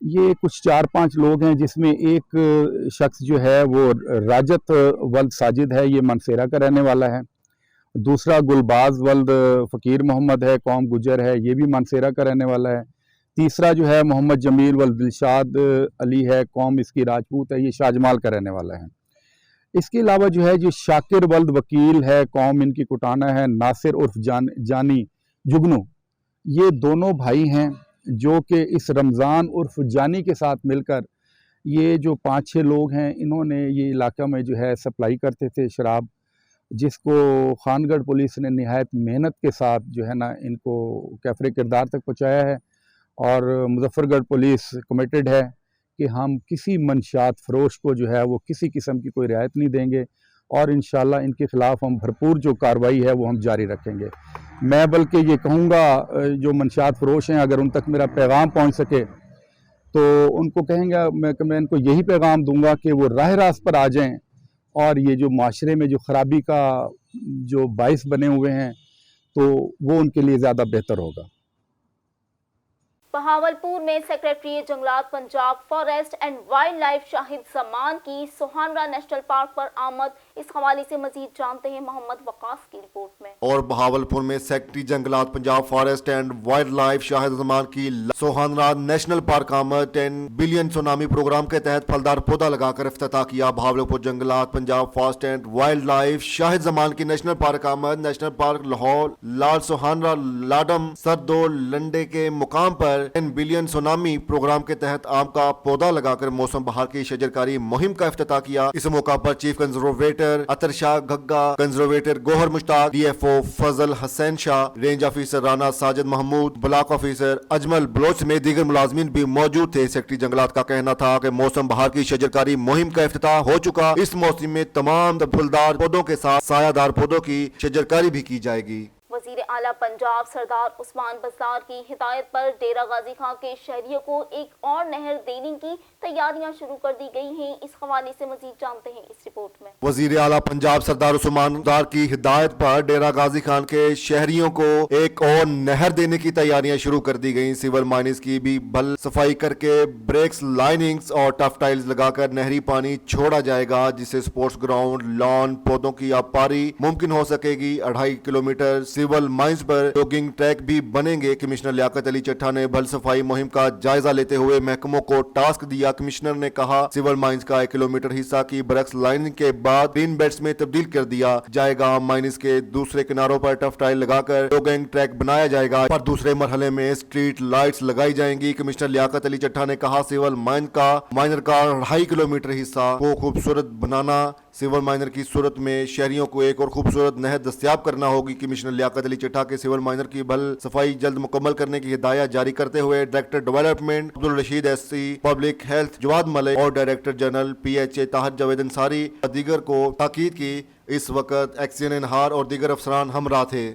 ये कुछ 4-5 लोग हैं जिसमें एक शख्स जो है वो राजत वल्द साजिद है, ये मनसेरा का रहने वाला है। दूसरा गुलबाज वल्द फ़कीर मोहम्मद है, कौम गुजर है, ये भी मनसेरा का रहने वाला है। तीसरा जो है मोहम्मद जमील वल्द दिलशाद अली है, कौम इसकी राजपूत है, ये शाहजमाल का रहने वाला है। इसके अलावा जो है जो शाकिर वल्द वकील है, कौम इनकी कुटाना है। नासिर उर्फ जानी जुगनू, ये दोनों भाई हैं जो कि इस रमज़ान उर्फ जानी के साथ मिलकर ये जो 5-6 लोग हैं, इन्होंने ये इलाका में जो है सप्लाई करते थे शराब, जिसको खानगढ़ पुलिस ने निहायत मेहनत के साथ जो है ना इनको कैफरे किरदार तक पहुँचाया है। और मुजफ्फरगढ़ पुलिस कमिटेड है कि हम किसी मंशियात फ़रोश को जो है वो किसी किस्म की कोई रियायत नहीं देंगे और इंशाल्लाह इनके ख़िलाफ़ हम भरपूर जो कार्रवाई है वो हम जारी रखेंगे। मैं बल्कि ये कहूँगा जो मंशियात फ़रोश हैं, अगर उन तक मेरा पैगाम पहुँच सके तो उनको कहेंगे, मैं इनको यही पैगाम दूँगा कि वो राह रास्त पर आ जाएँ और ये जो माशरे में जो ख़राबी का जो बाइस बने हुए हैं तो वो उनके लिए ज़्यादा बेहतर होगा। बहावलपुर में सेक्रेटरी जंगलात Punjab forest and wild life Shahid Zaman की सोहानरा नेशनल पार्क पर आमद, इस हवाले से मजीद जानते हैं मोहम्मद वकास की रिपोर्ट में। और बहावलपुर में सेक्रेटरी जंगलात Punjab forest and wild life Shahid Zaman की सोहानरा नेशनल पार्क आमद 10 बिलियन सुनामी प्रोग्राम के तहत फलदार पौधा लगाकर इफ्तिताह किया। बहावलपुर जंगलात Punjab forest and wild life Shahid Zaman की नेशनल पार्क आमद नेशनल पार्क लाहौर लाल सोहानरा लाडम सरदो लंडे के मुकाम पर 10 बिलियन सुनामी प्रोग्राम के तहत आम का पौधा लगाकर मौसम बहार की शजरकारी मुहिम का इफ्तिताह किया। इस मौका पर chief conservator Athar Shah Ghagga, conservator Gohar Mushtaq, DFO Fazal Hussain Shah, range officer Rana Sajid Mehmood, block officer Ajmal Baloch समेत दीगर मुलाजमीन भी मौजूद थे। सेक्रेटरी जंगलात का कहना था कि मौसम बहार की शजरकारी मुहिम का इफ्तिताह हो चुका। इस मौसम में तमाम फूलदार पौधों के साथ सायादार पौधों की शजरकारी भी की जाएगी। वजीर आला पंजाब सरदार उस्मान बज़दार की हिदायत पर डेरा गाजी खां के शहरियों को एक और नहर देने की तैयारियां शुरू कर दी गई हैं। इस हवाले से मजीद जानते हैं इस रिपोर्ट में। वजीर आला पंजाब सरदार उस्मान बज़दार की हिदायत पर डेरा गाजी खान के शहरियों को एक और नहर देने की तैयारियां शुरू कर दी गई। सिविल माइनिंग्स की भी भल सफाई करके ब्रेक्स, लाइनिंग्स और टफ टाइल्स लगाकर नहरी पानी छोड़ा जाएगा, जिससे स्पोर्ट्स ग्राउंड, लॉन, पौधों की आबपारी मुमकिन हो सकेगी। 2.5 किलोमीटर सिविल माइंस पर जॉगिंग ट्रैक भी बनेंगे। कमिश्नर लियाकत अली चट्टा ने भल सफाई मुहिम का जायजा लेते हुए महकमों को टास्क दिया। कमिश्नर ने कहा सिविल माइंस का 1 किलोमीटर हिस्सा की ब्रेक्स लाइनिंग के बाद ग्रीन बेल्ट्स में तब्दील कर दिया जाएगा। माइंस के दूसरे किनारों पर टफ टाइल लगाकर जॉगिंग ट्रैक बनाया जाएगा। पर दूसरे मरहले में स्ट्रीट लाइट्स लगाई जाएंगी। कमिश्नर लियाकत अली चट्टा ने कहा सिविल माइनर का 2.5 किलोमीटर हिस्सा को खूबसूरत बनाना, सिविल माइनर की सूरत में शहरियों को एक और खूबसूरत नहर दस्तयाब करना होगी। कमिश्नर लियाकत अली चट्टा के सिविल माइनर की भल सफाई जल्द मुकम्मल करने की हिदायत जारी करते हुए director development Abdul Rasheed SC public health Jawad Malik और director general PHA Tahir Javed Ansari दीगर को ताकीद की। इस वक्त एक्सियन इनहार और दीगर अफसरान हमरा थे।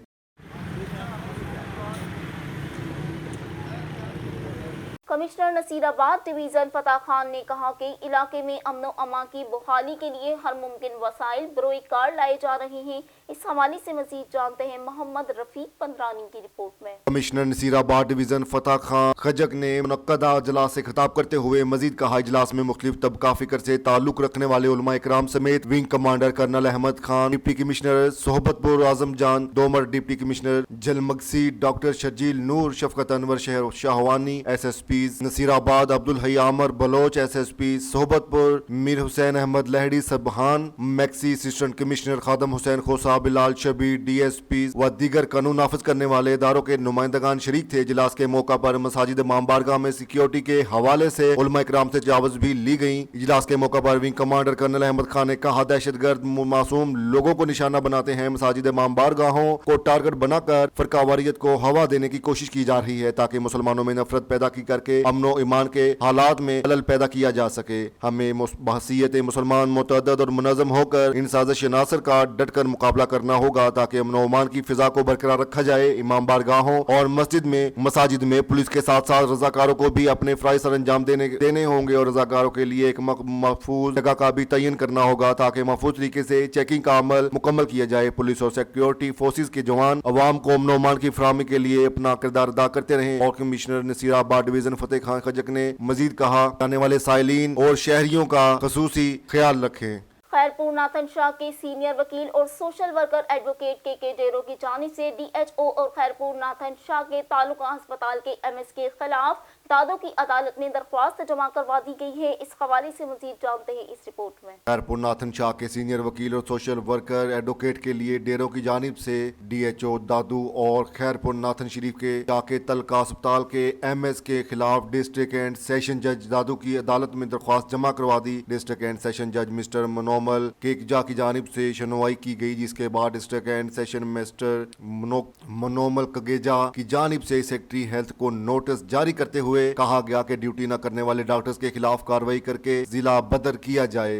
कमिश्नर नसीराबाद डिवीजन फतह खान ने कहा कि इलाके में अमन व अमा की बहाली के लिए हर मुमकिन वसाइल बरोए कार लाए जा रहे हैं। इस हवाले से मजीद जानते हैं मोहम्मद रफीक पंद्रानी की रिपोर्ट में। कमिश्नर नसीराबाद डिवीजन फतह खान खजक ने मुनक्कदा इजलास से खिताब करते हुए मजीद कहा इजलास में मुख्तलिफ तबका फिक्र से ताल्लुक रखने वाले उलमा इकराम समेत wing commander colonel Ahmad Khan, deputy commissioner Sohbatpur Azam Jan Domar, deputy commissioner Jhal Magsi doctor Sharjeel Noor, Shafqat Anwar शहर शाहवानी, SSP हफीज नसीराबाद अब्दुल हई आमर बलोच SSP सोहबतपुर मीर हुसैन अहमद लहड़ी सबहान मैक्सी assistant commissioner Khadim Hussain Khosa Bilal Shabbir DSP व दीगर कानून नाफिज करने वाले इदारों के नुमाइंदगान शरीक थे। इजलास के मौका पर मसाजिद इमाम बारगाह में सिक्योरिटी के हवाले से उलमा इकराम से तजावुज़ भी ली गई। इजलास के मौका पर wing commander colonel Ahmad Khan ने कहा, दहशतगर्द मासूम लोगों को निशाना बनाते हैं। मसाजिद इमाम बारगाहों को टारगेट बनाकर फरकावारियत को हवा देने की कोशिश की जा रही है ताकि मुसलमानों में नफरत पैदा की करके अमन व ईमान के हालात में खलल पैदा किया जा सके। हमें बहसीयत मुसलमान मुतअद्दिद और मुनज़्ज़म होकर इन साजिश अनासर का डट कर मुकाबला करना होगा ताकि अमन व ईमान की फिजा को बरकरार रखा जाए। इमाम बारगाहों और मसाजिद में पुलिस के साथ साथ रजाकारों को भी अपने फराइज़ सर अंजाम देने होंगे और रजाकारों के लिए एक महफूज जगह का भी तयन करना होगा ताकि महफूज तरीके से चेकिंग का अमल मुकम्मल किया जाए। पुलिस और सिक्योरिटी फोर्सेज के जवान अवाम को अमन व अमान की फराहमी के लिए अपना किरदार अदा करते रहे। और कमिश्नर नसीराबाद डिवीजन फतेह खान खजक ने मजीद कहा, आने वाले साइलिन और शहरियों का खसूसी ख्याल रखें। खैरपुर नाथन शाह के सीनियर वकील और सोशल वर्कर एडवोकेट के डेरो की जानिब से DHO और खैरपुर नाथन शाह के तालुका अस्पताल के MS के खिलाफ दादों की अदालत में दरख्वास्त जमा करवा दी गई है। इस हवाले से मजीद जानते हैं इस रिपोर्ट में। खैरपुर नाथन शाह के सीनियर वकील और सोशल वर्कर एडवोकेट के लिए डेरों की जानिब से DHO दादू और खैरपुर नाथन शरीफ के जाके तलका अस्पताल के MS के खिलाफ डिस्ट्रिक्ट एंड सेशन जज दादू की अदालत में दरख्वास्त जमा करवा दी। डिस्ट्रिक्ट एंड सेशन जज मिस्टर मनोमल केकजा की जानिब से सुनवाई की गई, जिसके बाद डिस्ट्रिक्ट एंड सेशन मिस्टर मनोमल कगेजा की जानिब से सेक्रेटरी हेल्थ को नोटिस जारी करते हुए कहा गया कि ड्यूटी न करने वाले डॉक्टर्स के खिलाफ कार्रवाई करके जिला बदर किया जाए।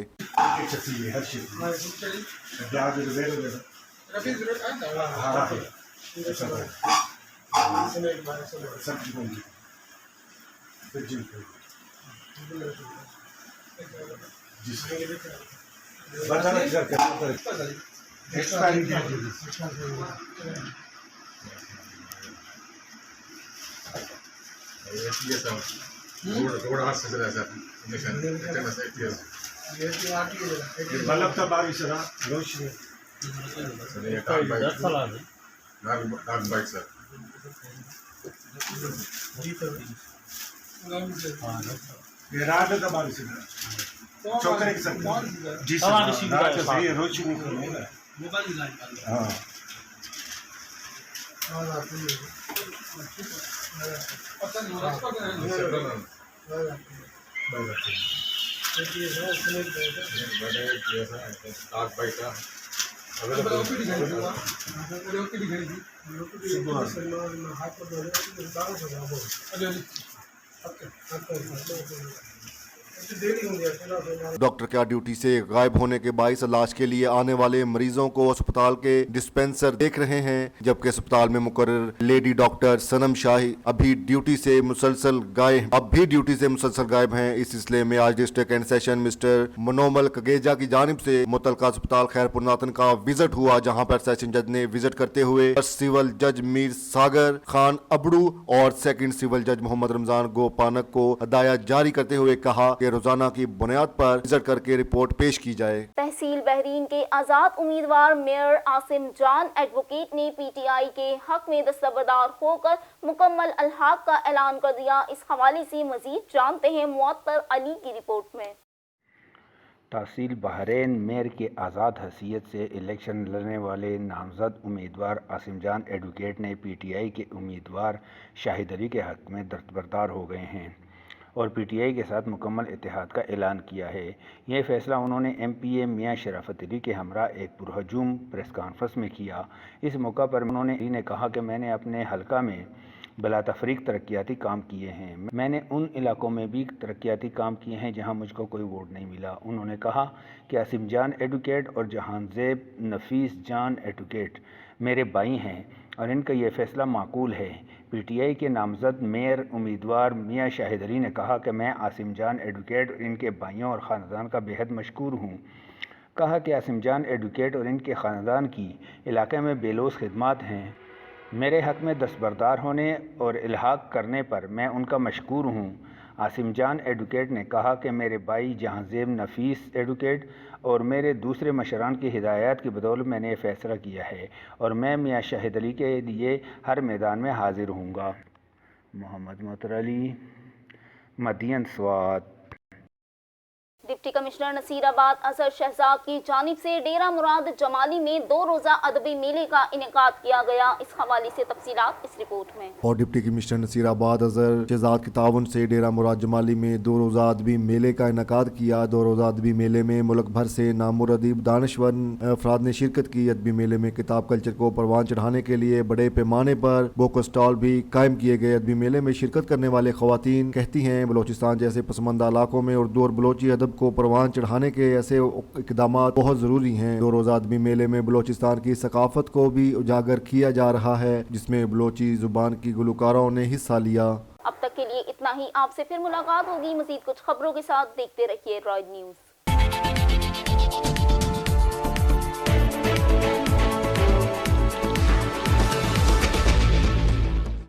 बल्ब तो बारिश रहा रोशनी रात का बारिश चौकरे के साथ जी सर रोशनी हाँ डॉक्टर का ड्यूटी से गायब होने के बाइस इलाज के लिए आने वाले मरीजों को अस्पताल के डिस्पेंसर देख रहे हैं, जबकि अस्पताल में मुकर्रर लेडी डॉक्टर सनम शाही अभी ड्यूटी से मुसलसल गायब हैं। इस सिलसिले में आज डिस्ट्रिक्ट एंड सेशन मिस्टर मनोमल कगेजा की जानिब से मुतलका अस्पताल खैरपुर नाथन का विजिट हुआ, जहां पर सेशन जज ने विजिट करते हुए सिविल जज मीर सागर खान अबड़ू और सेकंड सिविल जज मोहम्मद रमजान गोपानक को हदायत जारी करते हुए कहा कि रोजाना की बुनियाद पर विजिट करके रिपोर्ट पेश की जाए। तहसील बहरीन के आजाद उम्मीदवार मेयर आसिम जान एडवोकेट ने PTI के हक में दस्तबरदार होकर मुकम्मल अल्हाक का ऐलान कर दिया। इस हवाले से मजीद जानते हैं मुअत्तर अली की रिपोर्ट में। तहसील बहरीन मेयर के आज़ाद हैसियत से इलेक्शन लड़ने वाले नामजद उम्मीदवार आसिम जान एडवोकेट ने PTI के उम्मीदवार शाहिद अली के हक में दस्तबरदार हो गए हैं और PTI के साथ मुकम्मल इत्तेहाद का ऐलान किया है। यह फैसला उन्होंने MPA मियां शराफत अली के हमरा एक पुरहजूम प्रेस कॉन्फ्रेंस में किया। इस मौका पर उन्होंने कहा कि मैंने अपने हलका में बला तफरीक तरक्याती काम किए हैं। मैंने उन इलाकों में भी तरक्याती काम किए हैं जहां मुझको कोई वोट नहीं मिला। उन्होंने कहा कि आसिम जान एडवोकेट और जहांजेब नफीस जान एडवोकेट मेरे भाई हैं और इनका यह फैसला माकूल है। PTI के नामजद मेयर उम्मीदवार मियां शाहिद अली ने कहा कि मैं आसिम जान एडवोकेट और इनके भाइयों और ख़ानदान का बेहद मशकूर हूँ। कहा कि आसिम जान एडवोकेट और इनके ख़ानदान की इलाके में बेलोस खिदमात हैं। मेरे हक़ में दस्तबरदार होने और इल्हाक करने पर मैं उनका मशकूर हूँ। आसिम जान एडवोकेट ने कहा कि मेरे भाई जहांजेब नफीस एडवोकेट और मेरे दूसरे मशरान की हिदायत की बदौलत मैंने ये फ़ैसला किया है और मैं मियां शाहिद अली के लिए हर मैदान में हाजिर हूँगा। मोहम्मद मोतर अली, मदीन स्वात। डिप्टी कमिश्नर नसीराबाद अजहर शहजाद की जानिब से डेरा मुराद जमाली में 2 रोज़ा अदबी मेले का इनेकाद किया गया। इस हवाले से तफसीलात इस रिपोर्ट में। और डिप्टी कमिश्नर नसीराबाद अजहर शहजाद के ताउन से डेरा मुराद जमाली में 2 रोज़ा अदबी मेले का इनेकाद किया। 2 रोज़ा अदबी मेले में मुल्क भर से नामुर अदीब दानिशवर अफराद ने शिरकत की। अदबी मेले में किताब कल्चर को परवान चढ़ाने के लिए बड़े पैमाने पर बुक स्टॉल भी कायम किए गए। अदबी मेले में शिरकत करने वाले खवातीन कहती हैं बलोचिस्तान जैसे पसमंदा इलाकों में उर्दू और बलोची अदब को परवान चढ़ाने के ऐसे इकदाम बहुत ज़रूरी हैं। 2 रोज़ा अदबी मेले में बलोचिस्तान की सकाफत को भी उजागर किया जा रहा है, जिसमें बलोची ज़ुबान की गुलकारों ने हिस्सा लिया। अब तक के लिए इतना ही। आपसे फिर मुलाकात होगी मज़ीद कुछ खबरों के साथ। देखते रहिए रॉयल न्यूज़।